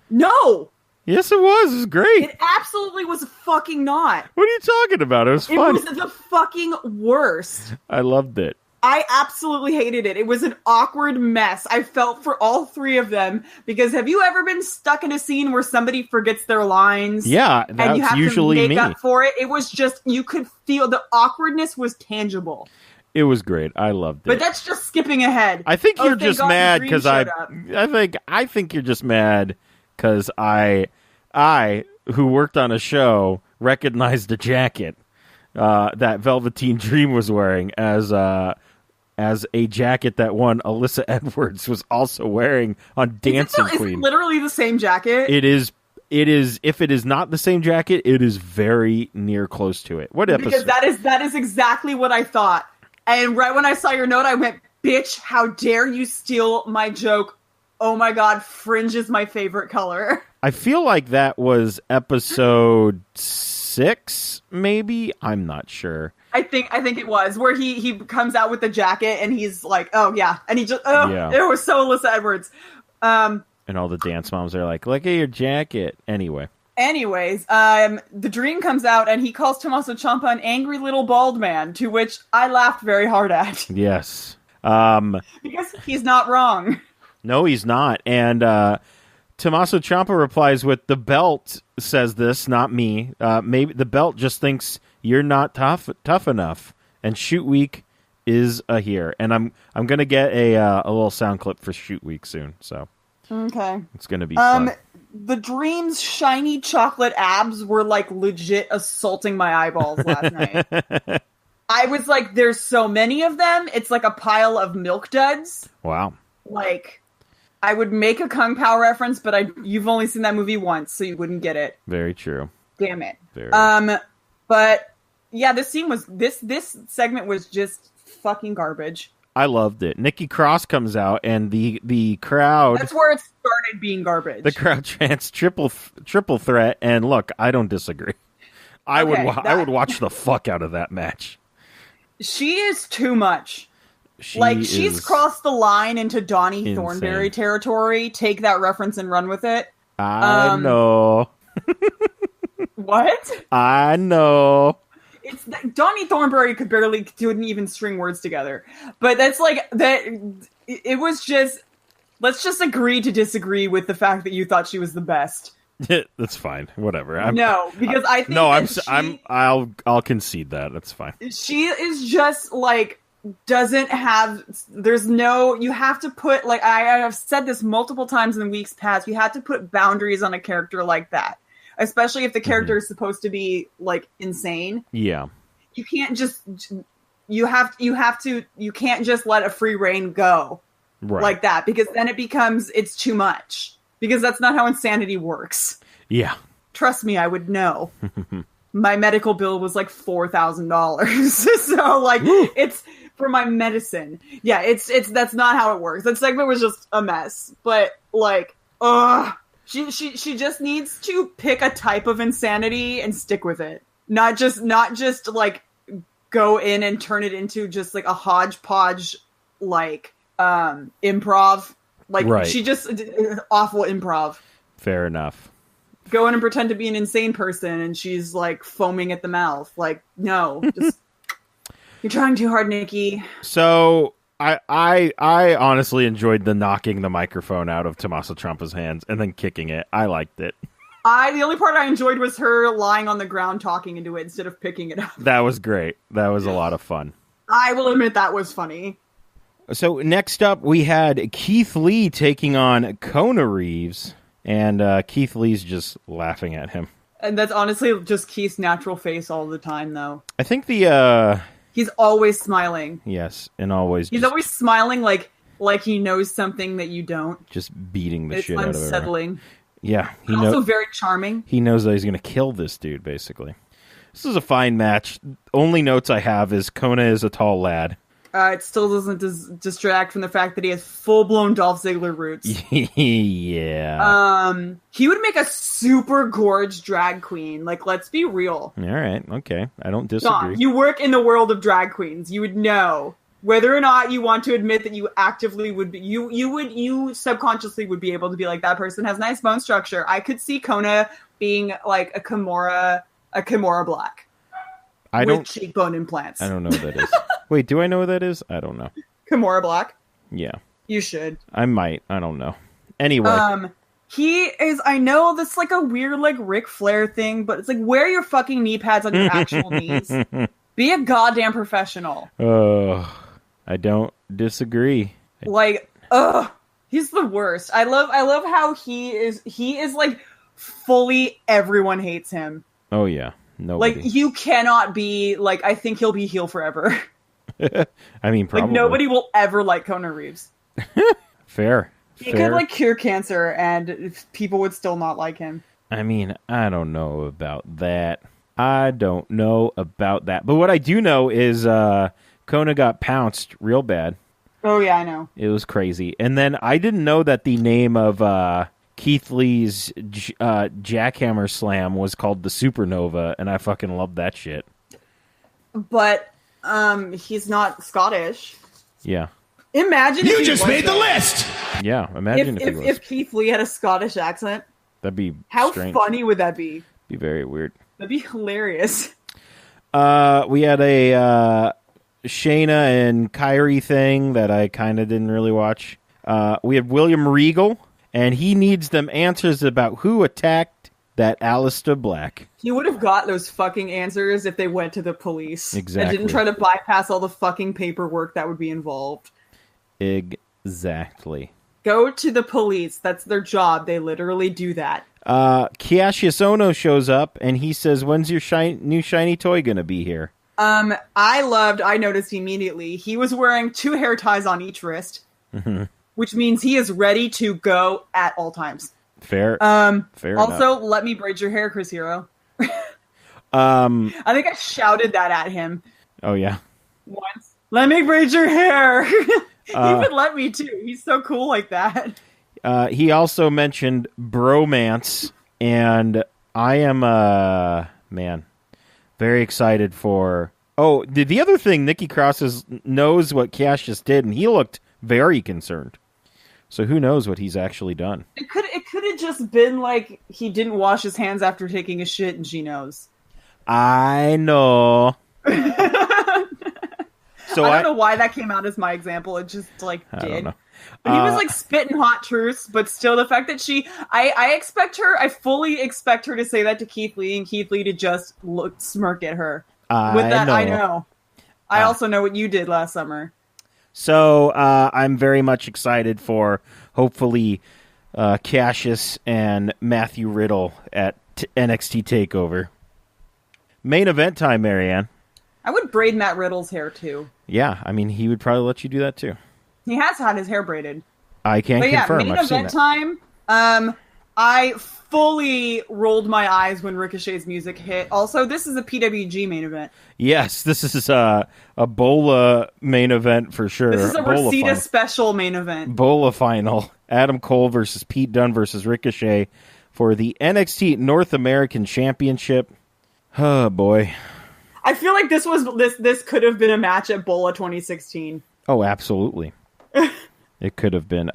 [SPEAKER 4] No!
[SPEAKER 3] Yes, it was. It was great.
[SPEAKER 4] It absolutely was fucking not.
[SPEAKER 3] What are you talking about? It was fun.
[SPEAKER 4] It was the fucking worst.
[SPEAKER 3] I loved it.
[SPEAKER 4] I absolutely hated it. It was an awkward mess. I felt for all three of them because have you ever been stuck in a scene where somebody forgets their lines?
[SPEAKER 3] Yeah, that's
[SPEAKER 4] and you have
[SPEAKER 3] usually
[SPEAKER 4] to make
[SPEAKER 3] me.
[SPEAKER 4] up for it. It was just, you could feel the awkwardness was tangible.
[SPEAKER 3] It was great. I loved it.
[SPEAKER 4] But that's just skipping ahead.
[SPEAKER 3] I think you're just mad because I think you're just mad because I, who worked on a show, recognized a jacket. that Velveteen Dream was wearing as a jacket that one Alyssa Edwards was also wearing on Dancing
[SPEAKER 4] Is
[SPEAKER 3] Queen.
[SPEAKER 4] it literally the same jacket?
[SPEAKER 3] It is. If it is not the same jacket, it is very near close to it. What episode?
[SPEAKER 4] Because that is exactly what I thought. And right when I saw your note, I went, "Bitch, how dare you steal my joke? Oh my god, fringe is my favorite color."
[SPEAKER 3] I feel like that was episode 6, maybe. I'm not sure.
[SPEAKER 4] I think it was where he comes out with the jacket and he's like, "Oh yeah," and he just it was so Alyssa Edwards.
[SPEAKER 3] And all the dance moms are like, "Look at your jacket."
[SPEAKER 4] Anyways, the Dream comes out and he calls Tommaso Ciampa an angry little bald man, to which I laughed very hard at.
[SPEAKER 3] Yes.
[SPEAKER 4] Because he's not wrong.
[SPEAKER 3] No, he's not. And Tommaso Ciampa replies with, "The belt says this, not me. Maybe the belt just thinks you're not tough enough." And Shoot Week is here. And I'm going to get a little sound clip for Shoot Week soon. So
[SPEAKER 4] okay.
[SPEAKER 3] It's going to be fun.
[SPEAKER 4] The Dream's shiny chocolate abs were like legit assaulting my eyeballs last night. I was like, there's so many of them. It's like a pile of milk duds.
[SPEAKER 3] Wow.
[SPEAKER 4] Like, I would make a Kung Pao reference, but you've only seen that movie once, so you wouldn't get it.
[SPEAKER 3] Very true.
[SPEAKER 4] Damn it.
[SPEAKER 3] Very.
[SPEAKER 4] But yeah, this segment was just fucking garbage.
[SPEAKER 3] I loved it. Nikki Cross comes out, and the crowd.
[SPEAKER 4] That's where it started being garbage.
[SPEAKER 3] The crowd chants triple threat, and look, I don't disagree. I would watch the fuck out of that match.
[SPEAKER 4] She is too much. She's crossed the line into Donnie Thornberry territory. Take that reference and run with it.
[SPEAKER 3] I know.
[SPEAKER 4] What?
[SPEAKER 3] I know.
[SPEAKER 4] It's Donnie Thornberry couldn't even string words together. But that's like that. It was just, let's just agree to disagree with the fact that you thought she was the best.
[SPEAKER 3] That's fine. Whatever.
[SPEAKER 4] I think
[SPEAKER 3] I'll concede that. That's fine.
[SPEAKER 4] She is just like doesn't have. You have to put, like, I have said this multiple times in the weeks past. You have to put boundaries on a character like that. Especially if the character is supposed to be like insane.
[SPEAKER 3] Yeah.
[SPEAKER 4] You can't just you can't just let a free reign go like that, because then it's too much. Because that's not how insanity works.
[SPEAKER 3] Yeah.
[SPEAKER 4] Trust me, I would know. My medical bill was like $4,000. So like it's for my medicine. Yeah, that's not how it works. That segment was just a mess. But like, She just needs to pick a type of insanity and stick with it. Not just like go in and turn it into just like a hodgepodge like improv. Like she just awful improv.
[SPEAKER 3] Fair enough.
[SPEAKER 4] Go in and pretend to be an insane person and she's like foaming at the mouth. Like, no, just you're trying too hard, Nikki.
[SPEAKER 3] So I honestly enjoyed the knocking the microphone out of Tommaso Ciampa's hands and then kicking it. I liked it.
[SPEAKER 4] The only part I enjoyed was her lying on the ground talking into it instead of picking it up.
[SPEAKER 3] That was great. That was a lot of fun.
[SPEAKER 4] I will admit that was funny.
[SPEAKER 3] So next up, we had Keith Lee taking on Kona Reeves, and Keith Lee's just laughing at him.
[SPEAKER 4] And that's honestly just Keith's natural face all the time, though.
[SPEAKER 3] I think
[SPEAKER 4] he's always smiling.
[SPEAKER 3] Yes, and always.
[SPEAKER 4] He's always smiling like he knows something that you don't.
[SPEAKER 3] Just beating the shit out of it.
[SPEAKER 4] It's unsettling.
[SPEAKER 3] Yeah.
[SPEAKER 4] Also very charming.
[SPEAKER 3] He knows that he's going to kill this dude, basically. This is a fine match. Only notes I have is Kona is a tall lad.
[SPEAKER 4] It still doesn't distract from the fact that he has full-blown Dolph Ziggler roots.
[SPEAKER 3] Yeah.
[SPEAKER 4] He would make a super gorge drag queen. Like, let's be real.
[SPEAKER 3] All right. Okay. I don't disagree.
[SPEAKER 4] Don, you work in the world of drag queens. You would know whether or not you want to admit that you actively would be. You subconsciously would be able to be like, that person has nice bone structure. I could see Kona being like a Kimura Black. With cheekbone implants.
[SPEAKER 3] I don't know what that is. Wait, do I know what that is? I don't know.
[SPEAKER 4] Kimura Black?
[SPEAKER 3] Yeah.
[SPEAKER 4] You should.
[SPEAKER 3] I might. I don't know. Anyway.
[SPEAKER 4] He is, I know that's like a weird like Ric Flair thing, but it's like, wear your fucking knee pads on your actual knees. Be a goddamn professional.
[SPEAKER 3] I don't disagree.
[SPEAKER 4] He's the worst. I love how he is like fully everyone hates him.
[SPEAKER 3] Oh yeah. Nobody.
[SPEAKER 4] Like, you cannot be, like, I think he'll be heel forever.
[SPEAKER 3] I mean, probably.
[SPEAKER 4] Like, nobody will ever like Kona Reeves.
[SPEAKER 3] Fair.
[SPEAKER 4] He could, like, cure cancer, and people would still not like him.
[SPEAKER 3] I mean, I don't know about that. But what I do know is Kona got pounced real bad.
[SPEAKER 4] Oh, yeah, I know.
[SPEAKER 3] It was crazy. And then I didn't know that the name of Keith Lee's jackhammer slam was called the Supernova, and I fucking love that shit.
[SPEAKER 4] But he's not Scottish.
[SPEAKER 3] Yeah.
[SPEAKER 4] Imagine if
[SPEAKER 2] You
[SPEAKER 4] he
[SPEAKER 2] just
[SPEAKER 4] was
[SPEAKER 2] made the
[SPEAKER 4] though.
[SPEAKER 2] list!
[SPEAKER 3] Yeah, imagine if he was.
[SPEAKER 4] If Keith Lee had a Scottish accent,
[SPEAKER 3] That'd be
[SPEAKER 4] how
[SPEAKER 3] strange.
[SPEAKER 4] funny would that be?
[SPEAKER 3] Be very weird.
[SPEAKER 4] That'd be hilarious.
[SPEAKER 3] We had a Shayna and Kyrie thing that I kind of didn't really watch. We had William Regal, and he needs them answers about who attacked that Aleister Black.
[SPEAKER 4] You would have got those fucking answers if they went to the police.
[SPEAKER 3] Exactly.
[SPEAKER 4] And didn't try to bypass all the fucking paperwork that would be involved.
[SPEAKER 3] Exactly.
[SPEAKER 4] Go to the police. That's their job. They literally do that.
[SPEAKER 3] Cassius Ono shows up, and he says, when's your new shiny toy gonna be here?
[SPEAKER 4] I noticed immediately, he was wearing 2 hair ties on each wrist, which means he is ready to go at all times.
[SPEAKER 3] Fair. Fair
[SPEAKER 4] Also,
[SPEAKER 3] enough.
[SPEAKER 4] let me braid your hair, Chris Hero. I think I shouted that at him
[SPEAKER 3] Oh, yeah.
[SPEAKER 4] once. Let me braid your hair. He would let me too. He's so cool like that.
[SPEAKER 3] He also mentioned bromance, and I am, very excited for... Oh, the other thing, Nikki Cross knows what Cassius did, and he looked very concerned. So who knows what he's actually done.
[SPEAKER 4] It could have just been like he didn't wash his hands after taking a shit and she knows.
[SPEAKER 3] I know. So
[SPEAKER 4] I don't know why that came out as my example. It just did.
[SPEAKER 3] I don't know.
[SPEAKER 4] But he was like spitting hot truths, but still the fact that I fully expect her to say that to Keith Lee and Keith Lee to just smirk at her. With that, I know. I also know what you did last summer.
[SPEAKER 3] So I'm very much excited for hopefully Cassius and Matthew Riddle at NXT TakeOver. Main event time, Marianne.
[SPEAKER 4] I would braid Matt Riddle's hair too.
[SPEAKER 3] Yeah, I mean, he would probably let you do that too.
[SPEAKER 4] He has had his hair braided.
[SPEAKER 3] I can't
[SPEAKER 4] But yeah,
[SPEAKER 3] confirm.
[SPEAKER 4] main
[SPEAKER 3] I've seen
[SPEAKER 4] event
[SPEAKER 3] that.
[SPEAKER 4] time. I fully rolled my eyes when Ricochet's music hit. Also, this is a PWG main event.
[SPEAKER 3] Yes, this is a Bola main event for sure.
[SPEAKER 4] This is a
[SPEAKER 3] Bola
[SPEAKER 4] Reseda
[SPEAKER 3] final.
[SPEAKER 4] special main event.
[SPEAKER 3] Bola final. Adam Cole versus Pete Dunne versus Ricochet for the NXT North American Championship. Oh boy.
[SPEAKER 4] I feel like this could have been a match at Bola 2016.
[SPEAKER 3] Oh, absolutely. It could have been.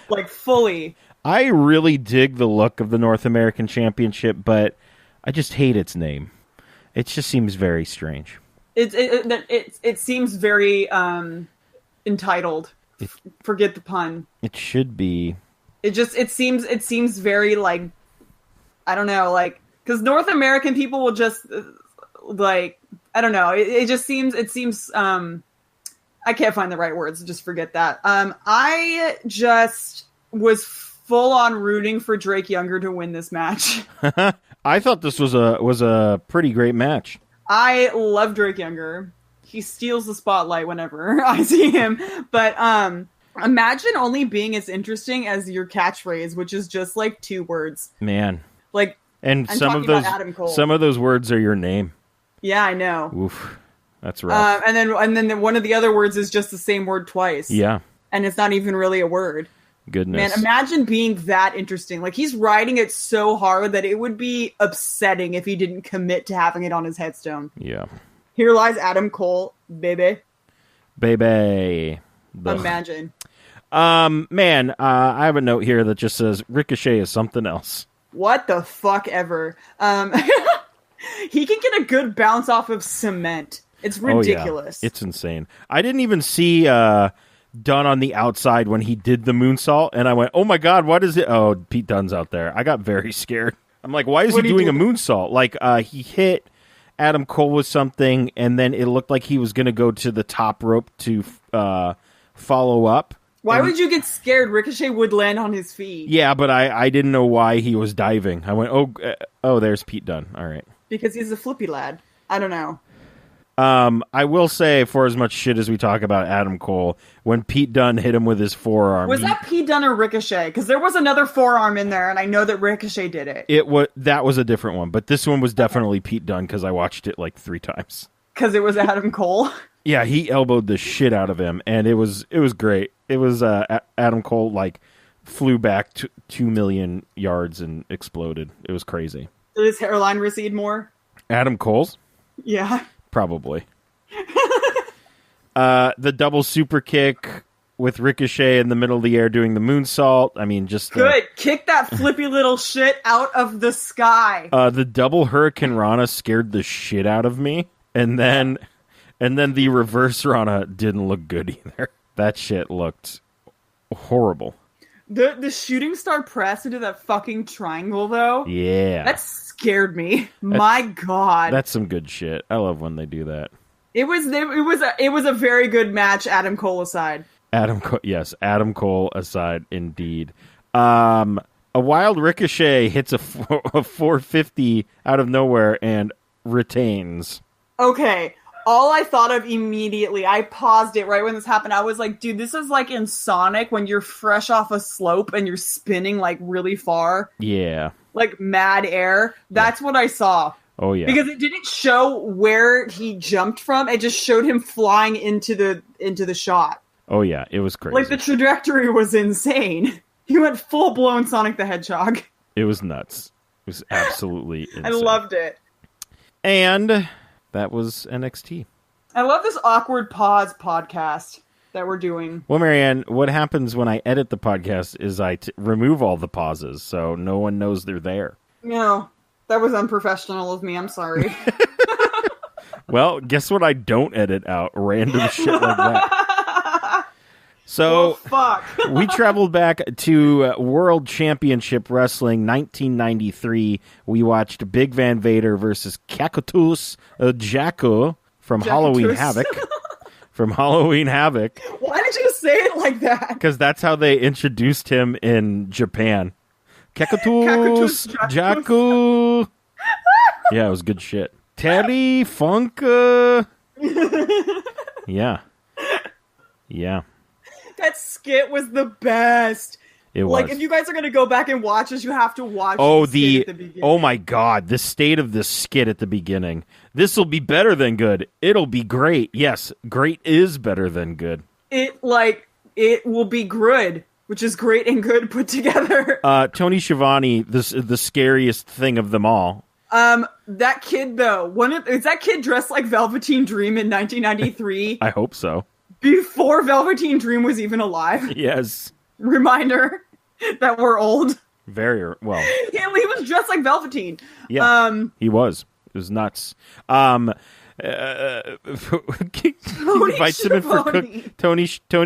[SPEAKER 4] Like fully.
[SPEAKER 3] I really dig the look of the North American Championship, but I just hate its name. It just seems very strange.
[SPEAKER 4] It seems very entitled. Forget the pun.
[SPEAKER 3] It should be.
[SPEAKER 4] It seems very like, I don't know, like, because North American people will just like, I don't know. It seems I can't find the right words. Just forget that. I just was full on rooting for Drake Younger to win this match.
[SPEAKER 3] I thought this was a pretty great match.
[SPEAKER 4] I love Drake Younger. He steals the spotlight whenever I see him. But imagine only being as interesting as your catchphrase, which is just like 2 words.
[SPEAKER 3] Man.
[SPEAKER 4] Like,
[SPEAKER 3] And
[SPEAKER 4] I'm
[SPEAKER 3] some
[SPEAKER 4] talking
[SPEAKER 3] of those
[SPEAKER 4] about Adam Cole.
[SPEAKER 3] some of those words are your name.
[SPEAKER 4] Yeah, I know.
[SPEAKER 3] Oof. That's rough.
[SPEAKER 4] And then one of the other words is just the same word twice.
[SPEAKER 3] Yeah.
[SPEAKER 4] And it's not even really a word.
[SPEAKER 3] Goodness.
[SPEAKER 4] Man, imagine being that interesting. Like, he's writing it so hard that it would be upsetting if he didn't commit to having it on his headstone.
[SPEAKER 3] Yeah.
[SPEAKER 4] Here lies Adam Cole, baby.
[SPEAKER 3] Baby. Ugh.
[SPEAKER 4] Imagine.
[SPEAKER 3] Man, I have a note here that just says Ricochet is something else.
[SPEAKER 4] What the fuck ever. He can get a good bounce off of cement. It's ridiculous.
[SPEAKER 3] Oh, yeah. It's insane. I didn't even see Dunn on the outside when he did the moonsault, and I went, oh my god, what is it? Oh, Pete Dunne's out there. I got very scared. I'm like, why is he doing a moonsault? Like, he hit Adam Cole with something, and then it looked like he was going to go to the top rope to follow up.
[SPEAKER 4] Why would you get scared? Ricochet would land on his feet.
[SPEAKER 3] Yeah, but I didn't know why he was diving. I went, oh, there's Pete Dunne. All right.
[SPEAKER 4] Because he's a flippy lad. I don't know.
[SPEAKER 3] I will say, for as much shit as we talk about Adam Cole, when Pete Dunne hit him with his forearm,
[SPEAKER 4] Was that Pete Dunne or Ricochet? Because there was another forearm in there, and I know that Ricochet did it.
[SPEAKER 3] That was a different one, but this one was definitely Pete Dunne because I watched it like 3 times.
[SPEAKER 4] Because it was Adam Cole.
[SPEAKER 3] Yeah, he elbowed the shit out of him, and it was great. It was Adam Cole like flew back 2 million yards and exploded. It was crazy.
[SPEAKER 4] Did his hairline recede more?
[SPEAKER 3] Adam Cole's?
[SPEAKER 4] Yeah.
[SPEAKER 3] Probably. The double super kick with Ricochet in the middle of the air doing the moonsault. I mean, just
[SPEAKER 4] good. Kick that flippy little shit out of the sky.
[SPEAKER 3] The double Hurricane Rana scared the shit out of me, and then the reverse Rana didn't look good either. That shit looked horrible.
[SPEAKER 4] The shooting star press into that fucking triangle, though.
[SPEAKER 3] Yeah,
[SPEAKER 4] that scared me. My God,
[SPEAKER 3] that's some good shit. I love when they do that.
[SPEAKER 4] It was a very good match. Adam Cole aside.
[SPEAKER 3] Adam Cole aside, indeed. A wild Ricochet hits a 450 out of nowhere and retains.
[SPEAKER 4] Okay. All I thought of immediately, I paused it right when this happened. I was like, dude, this is like in Sonic when you're fresh off a slope and you're spinning like really far.
[SPEAKER 3] Yeah.
[SPEAKER 4] Like mad air. That's what I saw.
[SPEAKER 3] Oh, yeah.
[SPEAKER 4] Because it didn't show where he jumped from. It just showed him flying into the shot.
[SPEAKER 3] Oh, yeah. It was crazy.
[SPEAKER 4] Like the trajectory was insane. He went full-blown Sonic the Hedgehog.
[SPEAKER 3] It was nuts. It was absolutely insane.
[SPEAKER 4] I loved it.
[SPEAKER 3] And that was NXT.
[SPEAKER 4] I love this awkward pause podcast that we're doing.
[SPEAKER 3] Well, Marianne, what happens when I edit the podcast is I remove all the pauses, so no one knows they're there.
[SPEAKER 4] No, that was unprofessional of me. I'm sorry.
[SPEAKER 3] Well, guess what I don't edit out? Random shit like that. So,
[SPEAKER 4] fuck.
[SPEAKER 3] We traveled back to World Championship Wrestling 1993. We watched Big Van Vader versus Cactus Jaco from Halloween Havoc. From Halloween Havoc.
[SPEAKER 4] Why did you say it like that?
[SPEAKER 3] Because that's how they introduced him in Japan. Cactus Jaco. Yeah, it was good shit. Terry Funk. Yeah. Yeah.
[SPEAKER 4] That skit was the best.
[SPEAKER 3] It was.
[SPEAKER 4] Like, if you guys are going to go back and watch this, you have to watch the skit at the beginning.
[SPEAKER 3] Oh my God, the state of the skit at the beginning. This will be better than good. It'll be great. Yes, great is better than good. It
[SPEAKER 4] will be good, which is great and good put together.
[SPEAKER 3] Tony Schiavone, the scariest thing of them all.
[SPEAKER 4] That kid, though, is that kid dressed like Velveteen Dream in 1993?
[SPEAKER 3] I hope so.
[SPEAKER 4] Before Velveteen Dream was even alive.
[SPEAKER 3] Yes.
[SPEAKER 4] Reminder that we're old.
[SPEAKER 3] Very well.
[SPEAKER 4] He was dressed like Velveteen.
[SPEAKER 3] Yeah, he was. It was nuts. Tony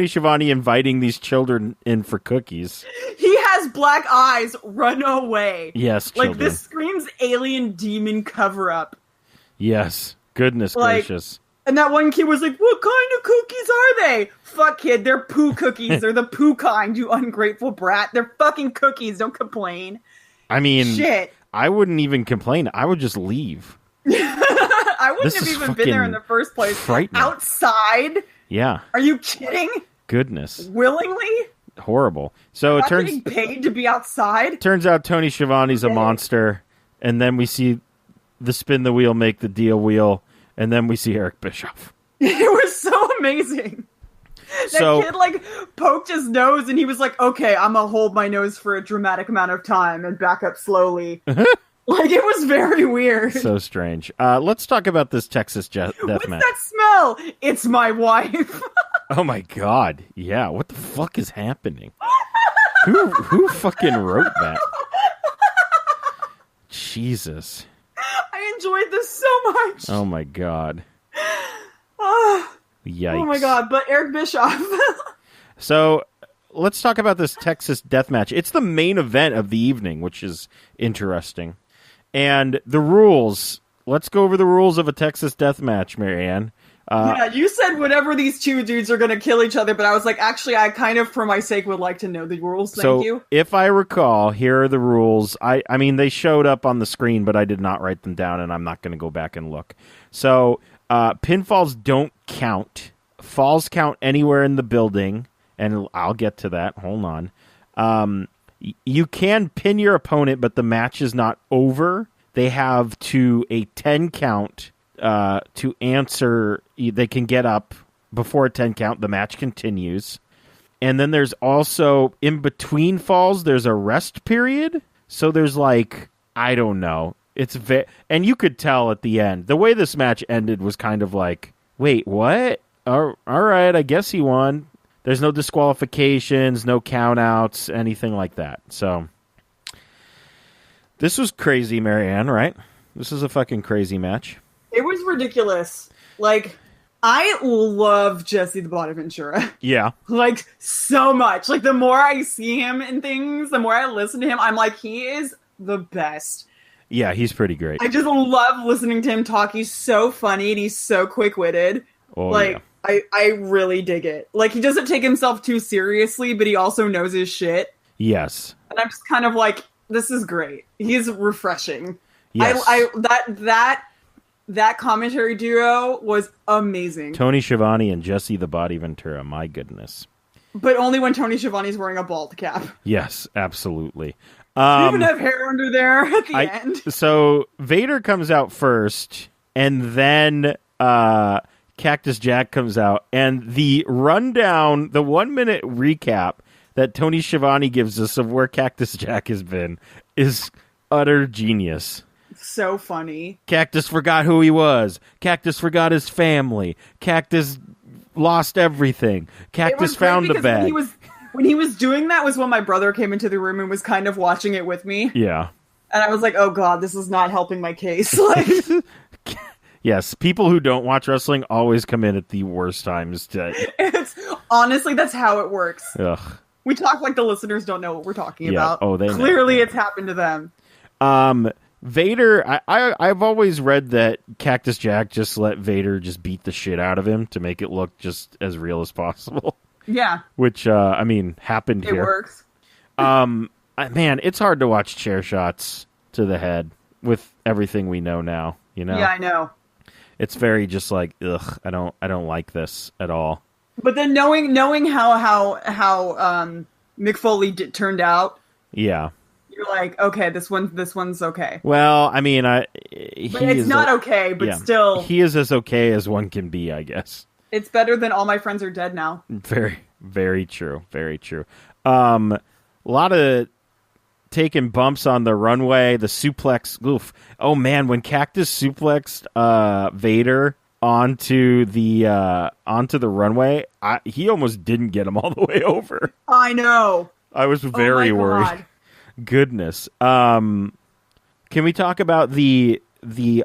[SPEAKER 3] Schiavone inviting these children in for cookies.
[SPEAKER 4] He has black eyes. Run away.
[SPEAKER 3] Yes, children.
[SPEAKER 4] Like, this screams alien demon cover-up.
[SPEAKER 3] Yes. Goodness gracious.
[SPEAKER 4] And that one kid was like, what kind of cookies are they? Fuck, kid, they're poo cookies. They're the poo kind, you ungrateful brat. They're fucking cookies. Don't complain.
[SPEAKER 3] I mean,
[SPEAKER 4] shit.
[SPEAKER 3] I wouldn't even complain. I would just leave.
[SPEAKER 4] I wouldn't have even been there in the first place. Outside?
[SPEAKER 3] Yeah.
[SPEAKER 4] Are you kidding?
[SPEAKER 3] Goodness.
[SPEAKER 4] Willingly?
[SPEAKER 3] Horrible. So it turns
[SPEAKER 4] getting paid to be outside?
[SPEAKER 3] Turns out Tony Schiavone's a monster, and then we see the spin the wheel make the deal wheel. And then we see Eric Bischoff.
[SPEAKER 4] It was so amazing. That kid, poked his nose, and he was like, okay, I'm gonna hold my nose for a dramatic amount of time and back up slowly. It was very weird.
[SPEAKER 3] So strange. Let's talk about this Texas death
[SPEAKER 4] What's
[SPEAKER 3] match.
[SPEAKER 4] that smell? It's my wife.
[SPEAKER 3] Oh my God. Yeah, what the fuck is happening? Who fucking wrote that? Jesus.
[SPEAKER 4] I enjoyed this so much.
[SPEAKER 3] Oh my God. Yikes.
[SPEAKER 4] Oh my God, but Eric Bischoff.
[SPEAKER 3] So, let's talk about this Texas death match. It's the main event of the evening, which is interesting. And the rules. Let's go over the rules of a Texas death match, Marianne.
[SPEAKER 4] Yeah, you said whenever these two dudes are going to kill each other, but I was like, actually, I kind of, for my sake, would like to know the rules. Thank you.
[SPEAKER 3] If I recall, here are the rules. I mean, they showed up on the screen, but I did not write them down, and I'm not going to go back and look. So, pinfalls don't count. Falls count anywhere in the building, and I'll get to that. Hold on. You can pin your opponent, but the match is not over. They have a 10 count to answer. They can get up before a 10 count. The match continues. And then there's also, in between falls, there's a rest period. So there's like, I don't know. And you could tell at the end. The way this match ended was kind of like, wait, what? All right, I guess he won. There's no disqualifications, no countouts, anything like that. So this was crazy, Marianne, right? This is a fucking crazy match.
[SPEAKER 4] It was ridiculous. Like, I love Jesse the Body Ventura.
[SPEAKER 3] Yeah.
[SPEAKER 4] Like, so much. Like, the more I see him in things, the more I listen to him, I'm like, he is the best.
[SPEAKER 3] Yeah, he's pretty great.
[SPEAKER 4] I just love listening to him talk. He's so funny and he's so quick-witted.
[SPEAKER 3] Oh,
[SPEAKER 4] like,
[SPEAKER 3] yeah.
[SPEAKER 4] I really dig it. Like, he doesn't take himself too seriously, but he also knows his shit.
[SPEAKER 3] Yes.
[SPEAKER 4] And I'm just kind of like, this is great. He's refreshing.
[SPEAKER 3] Yes.
[SPEAKER 4] That commentary duo was amazing.
[SPEAKER 3] Tony Schiavone and Jesse the Body Ventura. My goodness.
[SPEAKER 4] But only when Tony Schiavone's wearing a bald cap.
[SPEAKER 3] Yes, absolutely.
[SPEAKER 4] You even have hair under there at the end.
[SPEAKER 3] So Vader comes out first, and then Cactus Jack comes out, and the rundown, the 1 minute recap that Tony Schiavone gives us of where Cactus Jack has been is utter genius.
[SPEAKER 4] So funny.
[SPEAKER 3] Cactus forgot who he was. Cactus forgot his family. Cactus lost everything. Cactus found the bag.
[SPEAKER 4] When he was doing that was when my brother came into the room and was kind of watching it with me.
[SPEAKER 3] Yeah.
[SPEAKER 4] And I was like, oh god, this is not helping my case. Like,
[SPEAKER 3] yes, people who don't watch wrestling always come in at the worst times.
[SPEAKER 4] Honestly, that's how it works.
[SPEAKER 3] Ugh.
[SPEAKER 4] We talk like the listeners don't know what we're talking about.
[SPEAKER 3] Oh, they know.
[SPEAKER 4] Clearly it's happened to them.
[SPEAKER 3] Vader, I've always read that Cactus Jack just let Vader just beat the shit out of him to make it look just as real as possible.
[SPEAKER 4] Yeah.
[SPEAKER 3] Which, I mean, happened here.
[SPEAKER 4] It works.
[SPEAKER 3] Man, it's hard to watch chair shots to the head with everything we know now, you know?
[SPEAKER 4] Yeah, I know.
[SPEAKER 3] It's very just like, ugh, I don't like this at all.
[SPEAKER 4] But then knowing how Mick Foley turned out.
[SPEAKER 3] Yeah.
[SPEAKER 4] You're like, okay, this one's okay.
[SPEAKER 3] Well, I mean,
[SPEAKER 4] it's not okay, but still,
[SPEAKER 3] he is as okay as one can be, I guess.
[SPEAKER 4] It's better than all my friends are dead now.
[SPEAKER 3] Very, very true. Very true. A lot of taking bumps on the runway, the suplex. Oof. Oh man, when Cactus suplexed Vader onto the runway, he almost didn't get him all the way over.
[SPEAKER 4] I know.
[SPEAKER 3] I was very worried.
[SPEAKER 4] God.
[SPEAKER 3] Goodness. Can we talk about the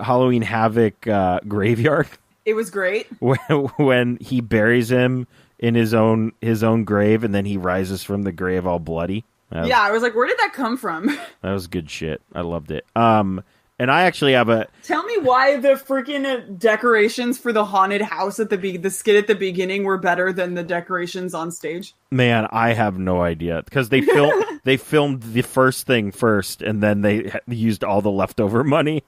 [SPEAKER 3] Halloween Havoc graveyard?
[SPEAKER 4] It was great.
[SPEAKER 3] When he buries him in his own grave, and then he rises from the grave all bloody.
[SPEAKER 4] I was like, where did that come from?
[SPEAKER 3] That was good shit. I loved it. And I actually have a...
[SPEAKER 4] Tell me why the freaking decorations for the haunted house at the skit at the beginning were better than the decorations on stage.
[SPEAKER 3] Man, I have no idea. Because they filmed the first thing first, and then they used all the leftover money.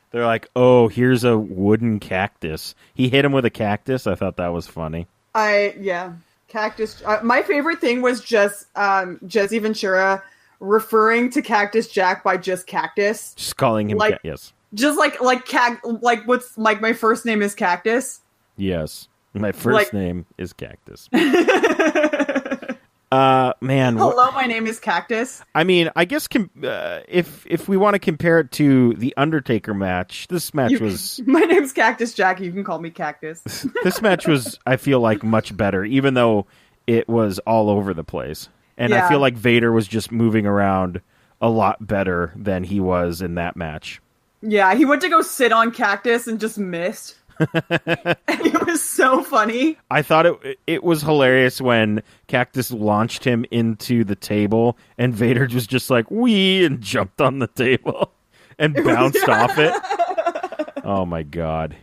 [SPEAKER 3] They're like, oh, here's a wooden cactus. He hit him with a cactus. I thought that was funny.
[SPEAKER 4] Cactus. My favorite thing was just Jesse Ventura referring to Cactus Jack by just Cactus.
[SPEAKER 3] Just calling him yes.
[SPEAKER 4] Just like what's like my first name is Cactus.
[SPEAKER 3] Yes. My first name is Cactus. Man.
[SPEAKER 4] Hello, my name is Cactus.
[SPEAKER 3] I mean, I guess if we want to compare it to the Undertaker match, this match was...
[SPEAKER 4] My name's Cactus Jack. You can call me Cactus.
[SPEAKER 3] This match was, I feel like, much better, even though it was all over the place. And I feel like Vader was just moving around a lot better than he was in that match.
[SPEAKER 4] Yeah, he went to go sit on Cactus and just missed. It was so funny.
[SPEAKER 3] I thought it was hilarious when Cactus launched him into the table and Vader was just like, wee, and jumped on the table and bounced off it. Oh my god.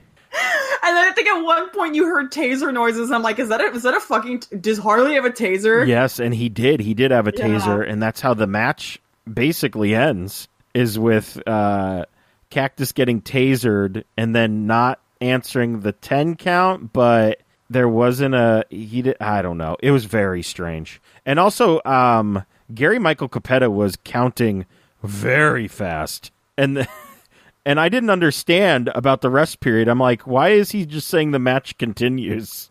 [SPEAKER 4] And then I think at one point you heard taser noises. I'm like, is that a fucking... Does Harley have a taser?
[SPEAKER 3] Yes, and he did. He did have a
[SPEAKER 4] Yeah.
[SPEAKER 3] taser, and that's how the match basically ends, is with Cactus getting tasered and then not answering the 10 count, but there wasn't a... I don't know. It was very strange. And also, Gary Michael Capetta was counting very fast. And I didn't understand about the rest period. I'm like, why is he just saying the match continues?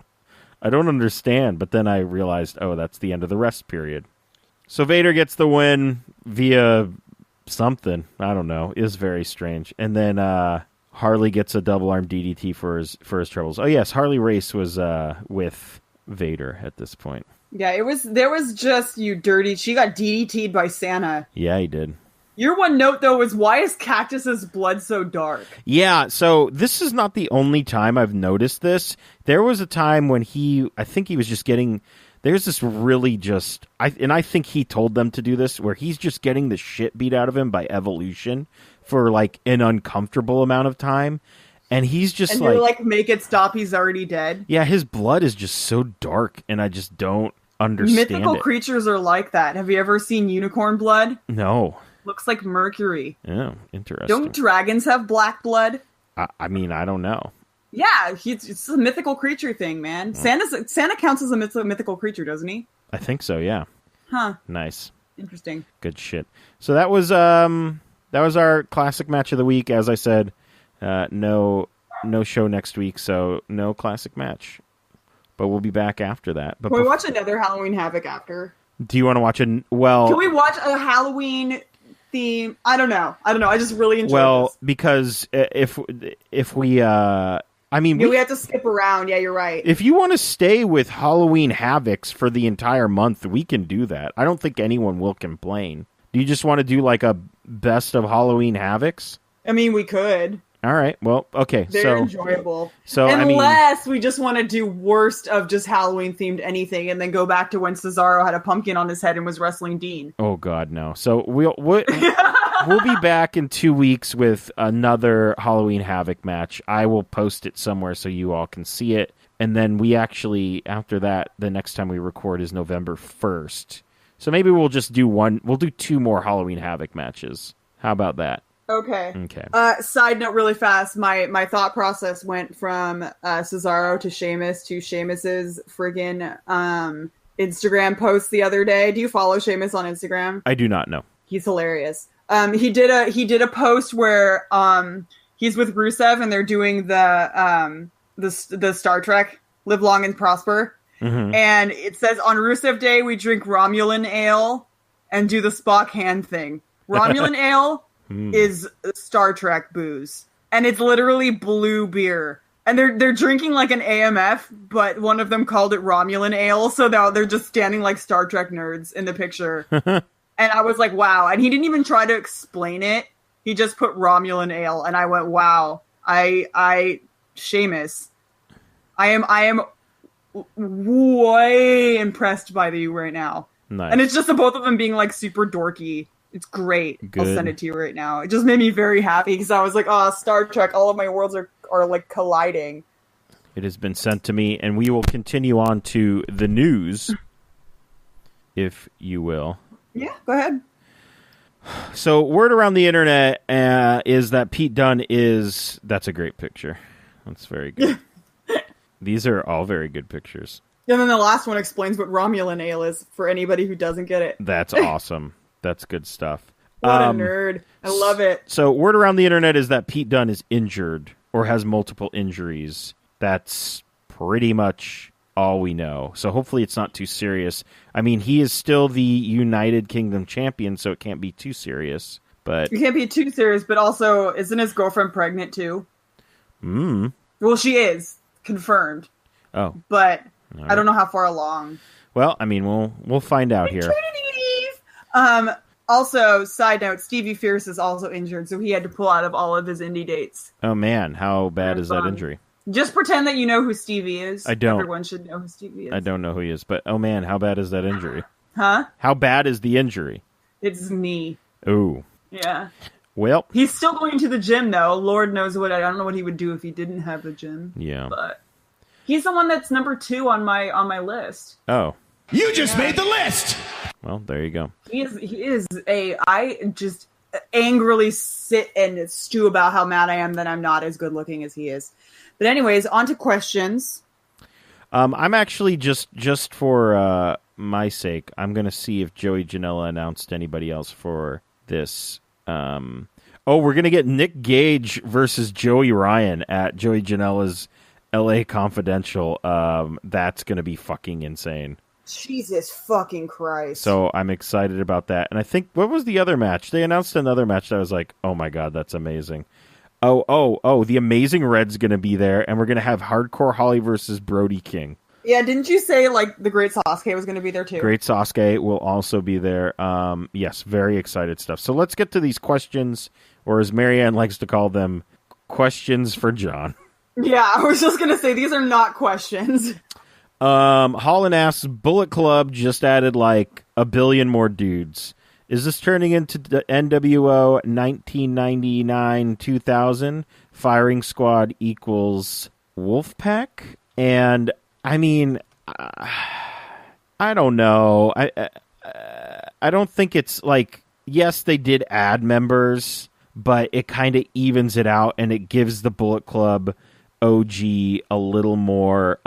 [SPEAKER 3] I don't understand. But then I realized, oh, that's the end of the rest period. So Vader gets the win via something. I don't know. It was very strange. And then Harley gets a double arm DDT for his troubles. Oh, yes. Harley Race was with Vader at this point.
[SPEAKER 4] Yeah, there was just you dirty. She got DDT'd by Santa.
[SPEAKER 3] Yeah, he did.
[SPEAKER 4] Your one note, though, was why is Cactus's blood so dark?
[SPEAKER 3] Yeah, so this is not the only time I've noticed this. There was a time when I think he was just getting, there's this really just, I think he told them to do this, where he's just getting the shit beat out of him by Evolution for like an uncomfortable amount of time. And he's just
[SPEAKER 4] and you're like, make it stop, he's already dead.
[SPEAKER 3] Yeah, his blood is just so dark, and I just don't understand
[SPEAKER 4] Mythical creatures are like that. Have you ever seen unicorn blood?
[SPEAKER 3] No.
[SPEAKER 4] Looks like mercury.
[SPEAKER 3] Oh, interesting.
[SPEAKER 4] Don't dragons have black blood?
[SPEAKER 3] I mean, I don't know.
[SPEAKER 4] Yeah, it's a mythical creature thing, man. Santa counts as a mythical creature, doesn't he?
[SPEAKER 3] I think so, yeah.
[SPEAKER 4] Huh.
[SPEAKER 3] Nice.
[SPEAKER 4] Interesting.
[SPEAKER 3] Good shit. So that was our classic match of the week. As I said, no show next week, so no classic match. But we'll be back after that. But
[SPEAKER 4] Can we watch another Halloween Havoc after?
[SPEAKER 3] Do you want to watch
[SPEAKER 4] Can we watch a Halloween theme? I don't know. I just really enjoy this.
[SPEAKER 3] Because if we, we
[SPEAKER 4] have to skip around. Yeah, you're right.
[SPEAKER 3] If you want to stay with Halloween Havocs for the entire month, we can do that. I don't think anyone will complain. Do you just want to do like a best of Halloween Havocs?
[SPEAKER 4] I mean, we could.
[SPEAKER 3] All right. Well, okay.
[SPEAKER 4] They're enjoyable.
[SPEAKER 3] So
[SPEAKER 4] unless we just want to do worst of just Halloween themed anything, and then go back to when Cesaro had a pumpkin on his head and was wrestling Dean.
[SPEAKER 3] Oh God, no. So we'll be back in 2 weeks with another Halloween Havoc match. I will post it somewhere so you all can see it, and then we actually after that, the next time we record is November 1st. So maybe we'll just do one. We'll do 2 more Halloween Havoc matches. How about that?
[SPEAKER 4] Okay.
[SPEAKER 3] Okay.
[SPEAKER 4] Side note really fast, my thought process went from Cesaro to Sheamus to Sheamus's friggin' Instagram post the other day. Do you follow Sheamus on Instagram?
[SPEAKER 3] I do not know.
[SPEAKER 4] He's hilarious. He did a post where he's with Rusev and they're doing the Star Trek Live Long and Prosper. Mm-hmm. And it says on Rusev Day we drink Romulan ale and do the Spock hand thing. Romulan ale is Star Trek booze, and it's literally blue beer. And they're drinking like an AMF, but one of them called it Romulan ale, so now they're just standing like Star Trek nerds in the picture. And I was like, wow. And he didn't even try to explain it. He just put Romulan ale, and I went, wow. Sheamus, I am way impressed by you right now.
[SPEAKER 3] Nice.
[SPEAKER 4] And it's just the both of them being like super dorky. It's great.
[SPEAKER 3] Good.
[SPEAKER 4] I'll send it to you right now. It just made me very happy because I was like, oh, Star Trek, all of my worlds are like colliding.
[SPEAKER 3] It has been sent to me, and we will continue on to the news, if you will.
[SPEAKER 4] Yeah, go ahead.
[SPEAKER 3] So, word around the internet is that Pete Dunne is... That's a great picture. That's very good. These are all very good pictures.
[SPEAKER 4] And then the last one explains what Romulan ale is for anybody who doesn't get it.
[SPEAKER 3] That's awesome. That's good stuff.
[SPEAKER 4] What a nerd. I love it.
[SPEAKER 3] So, word around the internet is that Pete Dunne is injured or has multiple injuries. That's pretty much all we know. So, hopefully it's not too serious. I mean, he is still the United Kingdom champion, so it can't be too serious. But
[SPEAKER 4] it can't be too serious, but also, isn't his girlfriend pregnant too? Well, she is. Confirmed.
[SPEAKER 3] Oh.
[SPEAKER 4] But I don't know how far along.
[SPEAKER 3] Well, I mean, we'll find out here.
[SPEAKER 4] Also, side note, Stevie Fierce is also injured, so he had to pull out of all of his indie dates.
[SPEAKER 3] Oh, man. How bad is that injury?
[SPEAKER 4] Just pretend that you know who Stevie is.
[SPEAKER 3] I don't.
[SPEAKER 4] Everyone should know who Stevie is.
[SPEAKER 3] I don't know who he is, but oh, man, how bad is that injury?
[SPEAKER 4] Huh?
[SPEAKER 3] How bad is the injury?
[SPEAKER 4] It's knee.
[SPEAKER 3] Ooh.
[SPEAKER 4] Yeah.
[SPEAKER 3] Well,
[SPEAKER 4] He's still going to the gym, though. Lord knows what. I don't know what he would do if he didn't have the gym.
[SPEAKER 3] yeah.
[SPEAKER 4] But he's the one that's number 2 on my list.
[SPEAKER 3] Oh,
[SPEAKER 2] You just made the list!
[SPEAKER 3] well, there you go.
[SPEAKER 4] He is I just angrily sit and stew about how mad I am that I'm not as good looking as he is. But anyways, on to questions.
[SPEAKER 3] I'm actually just for my sake, I'm going to see if Joey Janela announced anybody else for this. We're going to get Nick Gage versus Joey Ryan at Joey Janela's LA Confidential. That's going to be fucking insane.
[SPEAKER 4] Jesus fucking Christ.
[SPEAKER 3] So I'm excited about that. And I think, what was the other match? They announced another match that I was like, oh my God, that's amazing. Oh, the Amazing Red's going to be there, and we're going to have Hardcore Holly versus Brody King.
[SPEAKER 4] Yeah, didn't you say, like, the Great Sasuke was going to be there, too?
[SPEAKER 3] Great Sasuke will also be there. Yes, very excited stuff. So let's get to these questions, or as Marianne likes to call them, questions for John.
[SPEAKER 4] Yeah, I was just going to say, these are not questions.
[SPEAKER 3] Holland asks, Bullet Club just added, like, 1 billion more dudes. Is this turning into the NWO 1999-2000? Firing Squad equals Wolfpack? And, I mean, I don't know. I don't think it's like, yes, they did add members, but it kind of evens it out, and it gives the Bullet Club OG a little more...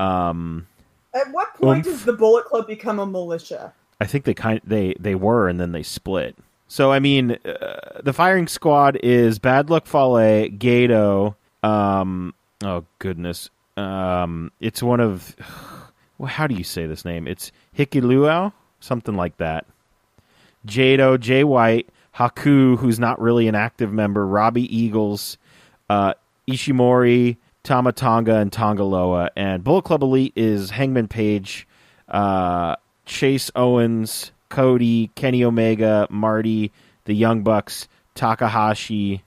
[SPEAKER 4] At what point does the Bullet Club become a militia?
[SPEAKER 3] I think they were, and then they split. So, I mean, the Firing Squad is Bad Luck Fale, Gato, oh, goodness. It's one of... Well, how do you say this name? It's Hikiluau? Something like that. Jado, Jay White, Haku, who's not really an active member, Robbie Eagles, Ishimori, Tamatonga, and Tongaloa. And Bullet Club Elite is Hangman Page, Chase Owens, Cody, Kenny Omega, Marty, the Young Bucks, Takahashi,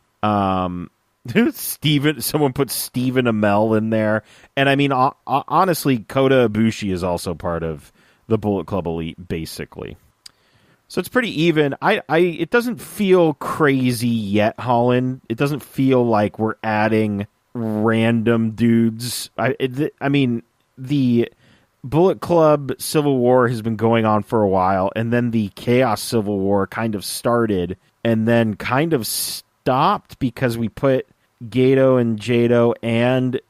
[SPEAKER 3] Steven. Someone put Stephen Amell in there. And I mean, honestly, Kota Ibushi is also part of the Bullet Club Elite, basically. So it's pretty even. It doesn't feel crazy yet, Holland. It doesn't feel like we're adding random dudes. I mean, the Bullet Club Civil War has been going on for a while, and then the Chaos Civil War kind of started and then kind of stopped because we put Gato and Jado and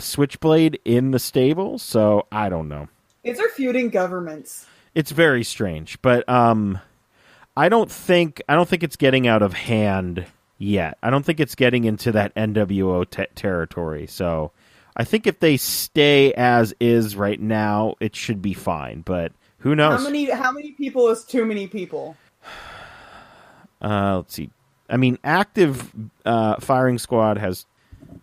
[SPEAKER 3] Switchblade in the stable. So I don't know.
[SPEAKER 4] These are feuding governments.
[SPEAKER 3] It's very strange, but I don't think it's getting out of hand yet. I don't think it's getting into that NWO territory. So I think if they stay as is right now, it should be fine. But who knows?
[SPEAKER 4] How many people is too many people?
[SPEAKER 3] Let's see. I mean, active Firing Squad has...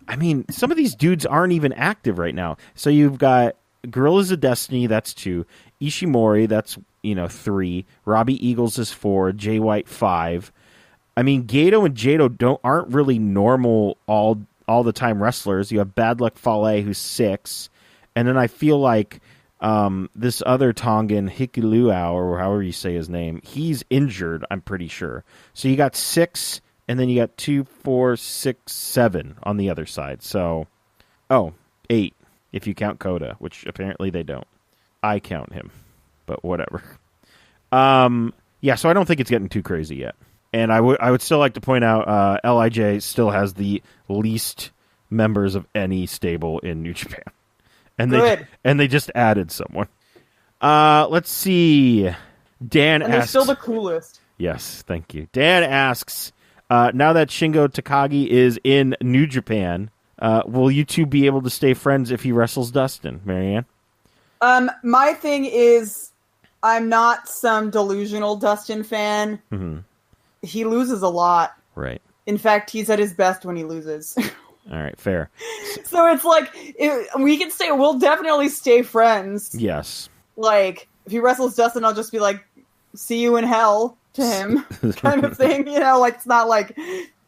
[SPEAKER 3] I mean, some of these dudes aren't even active right now. So you've got Guerrillas of Destiny, that's 2. Ishimori, that's 3. Robbie Eagles is 4. Jay White 5. I mean, Gato and Jado aren't really normal all the time wrestlers. You have Bad Luck Fale, who's 6, and then I feel like this other Tongan, Hikiluau, or however you say his name, he's injured. I'm pretty sure. So you got 6, and then you got 2, 4, 6, 7 on the other side. So, 8 if you count Coda, which apparently they don't. I count him, but whatever. Yeah, so I don't think it's getting too crazy yet. And I would still like to point out LIJ still has the least members of any stable in New Japan. And they just added someone. Let's see. Dan asks...
[SPEAKER 4] they're still the coolest.
[SPEAKER 3] Yes, thank you. Dan asks, now that Shingo Takagi is in New Japan, will you two be able to stay friends if he wrestles Dustin, Marianne?
[SPEAKER 4] My thing is, I'm not some delusional Dustin fan.
[SPEAKER 3] Mm-hmm.
[SPEAKER 4] He loses a lot.
[SPEAKER 3] Right.
[SPEAKER 4] In fact, he's at his best when he loses.
[SPEAKER 3] All right, fair.
[SPEAKER 4] So it's like, we'll definitely stay friends.
[SPEAKER 3] Yes.
[SPEAKER 4] Like, if he wrestles Dustin, I'll just be like, see you in hell to him, kind of thing. Like, it's not like,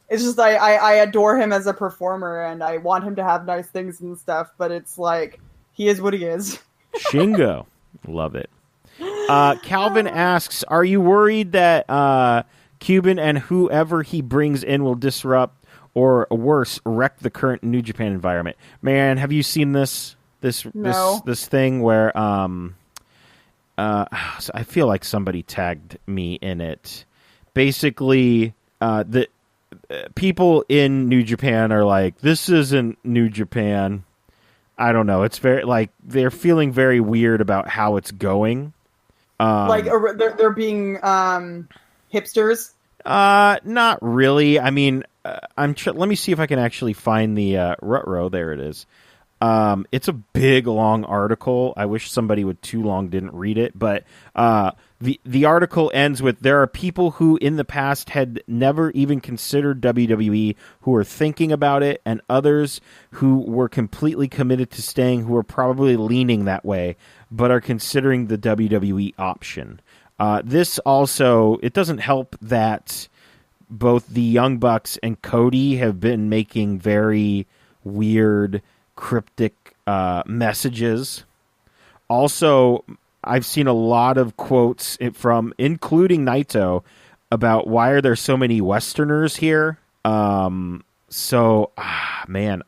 [SPEAKER 4] it's just, I adore him as a performer, and I want him to have nice things and stuff, but it's like, he is what he is.
[SPEAKER 3] Shingo. Love it. Calvin asks, are you worried that Cuban and whoever he brings in will disrupt or worse, wreck the current New Japan environment. Man, have you seen this thing where I feel like somebody tagged me in it. Basically, the people in New Japan are like, this isn't New Japan. I don't know. It's very like they're feeling very weird about how it's going.
[SPEAKER 4] Like they're being hipsters.
[SPEAKER 3] Not really. I mean, let me see if I can actually find the Rutrow. There it is. It's a big, long article. I wish somebody with too long didn't read it, but the article ends with, there are people who in the past had never even considered WWE who are thinking about it, and others who were completely committed to staying who are probably leaning that way, but are considering the WWE option. This also, it doesn't help that both the Young Bucks and Cody have been making very weird, cryptic messages. Also, I've seen a lot of quotes from, including Naito, about why are there so many Westerners here. Man,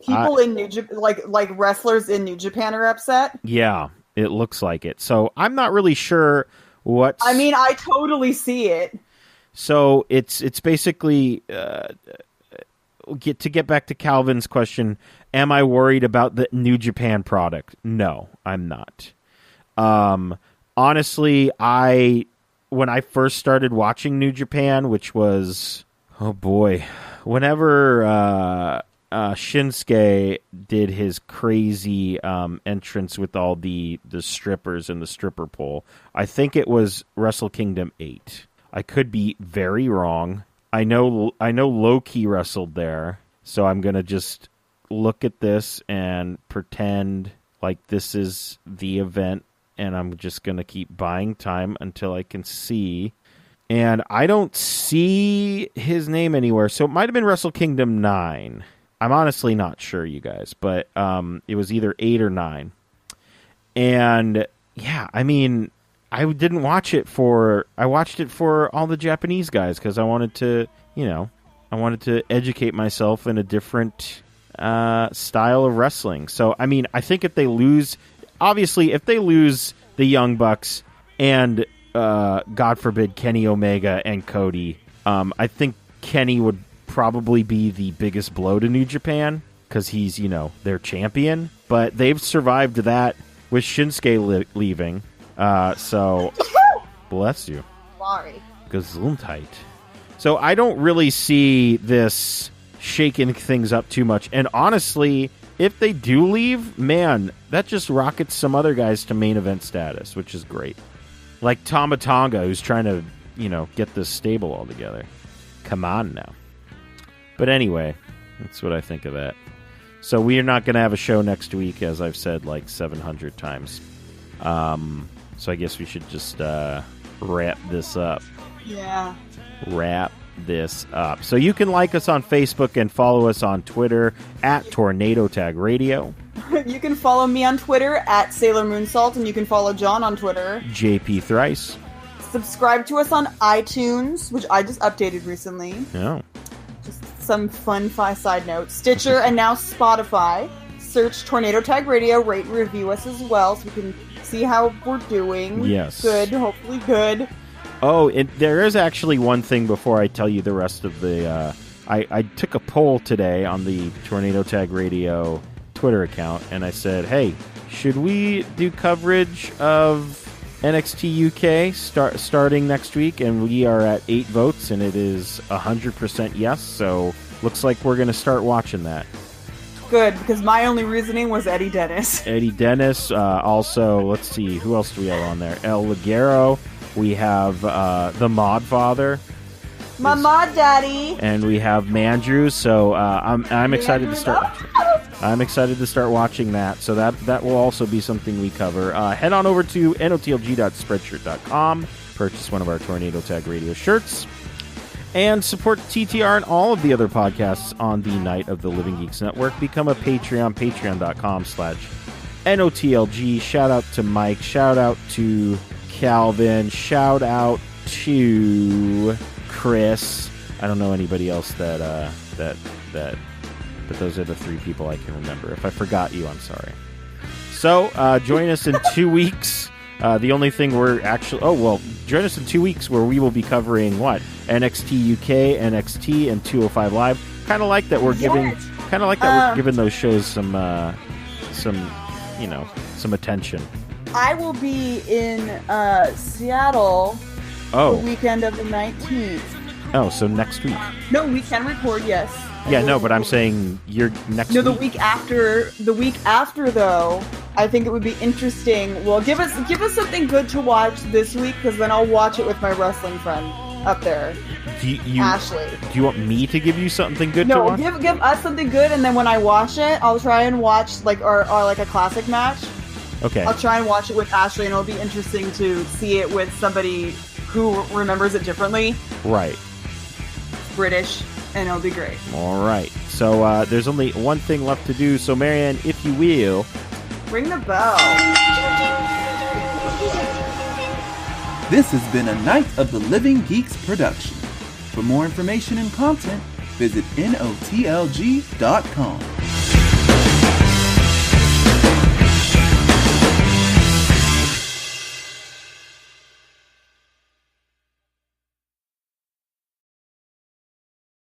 [SPEAKER 4] people in New Japan, like wrestlers in New Japan, are upset.
[SPEAKER 3] Yeah, it looks like it. So I'm not really sure what.
[SPEAKER 4] I mean, I totally see it.
[SPEAKER 3] So it's basically get back to Calvin's question. Am I worried about the New Japan product? No, I'm not. Honestly, when I first started watching New Japan, which was, whenever Shinsuke did his crazy entrance with all the strippers and the stripper pole, I think it was Wrestle Kingdom 8. I could be very wrong. I know Low-Ki wrestled there, so I'm going to just look at this and pretend like this is the event, and I'm just going to keep buying time until I can see. And I don't see his name anywhere, so it might have been Wrestle Kingdom 9. I'm honestly not sure, you guys, but it was either 8 or 9. And, yeah, I mean, I didn't watch it I watched it for all the Japanese guys, because I wanted to, educate myself in a different style of wrestling. So, I mean, I think if they lose the Young Bucks and, God forbid, Kenny Omega and Cody, I think Kenny would probably be the biggest blow to New Japan, because he's, their champion. But they've survived that with Shinsuke leaving. So, bless you.
[SPEAKER 4] Sorry.
[SPEAKER 3] Gesundheit. So I don't really see this shaking things up too much. And honestly, if they do leave, man, that just rockets some other guys to main event status, which is great. Like Tama Tonga, who's trying to, get this stable all together. Come on now. But anyway, that's what I think of that. So we are not going to have a show next week, as I've said like 700 times. So I guess we should just wrap this up.
[SPEAKER 4] Yeah.
[SPEAKER 3] Wrap this up. So you can like us on Facebook and follow us on Twitter at Tornado Tag Radio.
[SPEAKER 4] You can follow me on Twitter at Sailor Moonsault, and you can follow John on Twitter.
[SPEAKER 3] JP Thrice.
[SPEAKER 4] Subscribe to us on iTunes, which I just updated recently.
[SPEAKER 3] Oh.
[SPEAKER 4] Just some fun side notes. Stitcher and now Spotify. Search Tornado Tag Radio, rate and review us as well, so we can see how we're doing.
[SPEAKER 3] Yes.
[SPEAKER 4] Good, hopefully good.
[SPEAKER 3] Oh, there is actually one thing before I tell you the rest of the... I took a poll today on the Tornado Tag Radio Twitter account, and I said, hey, should we do coverage of NXT UK starting next week? And we are at 8 votes, and it is 100% yes, so looks like we're going to start watching that.
[SPEAKER 4] Good, because my only reasoning was Eddie Dennis.
[SPEAKER 3] Eddie Dennis. Also, let's see, who else do we have on there? El Ligero. We have the Mod Father.
[SPEAKER 4] My Mod Daddy.
[SPEAKER 3] And we have Mandrew. So I'm excited to start. I'm excited to start watching that. So that will also be something we cover. Head on over to notlg.spreadshirt.com. Purchase one of our Tornado Tag Radio shirts. And support TTR and all of the other podcasts on the Night of the Living Geeks Network. Become a Patreon, patreon.com/NOTLG. Shout out to Mike. Shout out to Calvin. Shout out to Chris. I don't know anybody else that but those are the 3 people I can remember. If I forgot you, I'm sorry. So, join us in 2 weeks. The only thing we're actually... Oh, well, join us in 2 weeks where we will be covering, what? NXT UK, NXT, and 205 Live. Kind of like that we're giving... Kind of like that we're giving those shows some attention.
[SPEAKER 4] I will be in Seattle the weekend of the 19th.
[SPEAKER 3] Oh, so next week.
[SPEAKER 4] No, we can record, yes.
[SPEAKER 3] Yeah, no, but I'm saying you're next week.
[SPEAKER 4] No, the week after, though, I think it would be interesting. Well, give us something good to watch this week, because then I'll watch it with my wrestling friend up there, Ashley.
[SPEAKER 3] Do you want me to give you something good to watch?
[SPEAKER 4] No, give us something good, and then when I watch it, I'll try and watch, like, or like a classic match.
[SPEAKER 3] Okay.
[SPEAKER 4] I'll try and watch it with Ashley, and it'll be interesting to see it with somebody who remembers it differently.
[SPEAKER 3] Right.
[SPEAKER 4] British, and it'll be great.
[SPEAKER 3] All right. So there's only one thing left to do. So, Marianne, if you will...
[SPEAKER 4] Ring the bell.
[SPEAKER 1] This has been a Night of the Living Geeks production. For more information and content, visit NOTLG.com.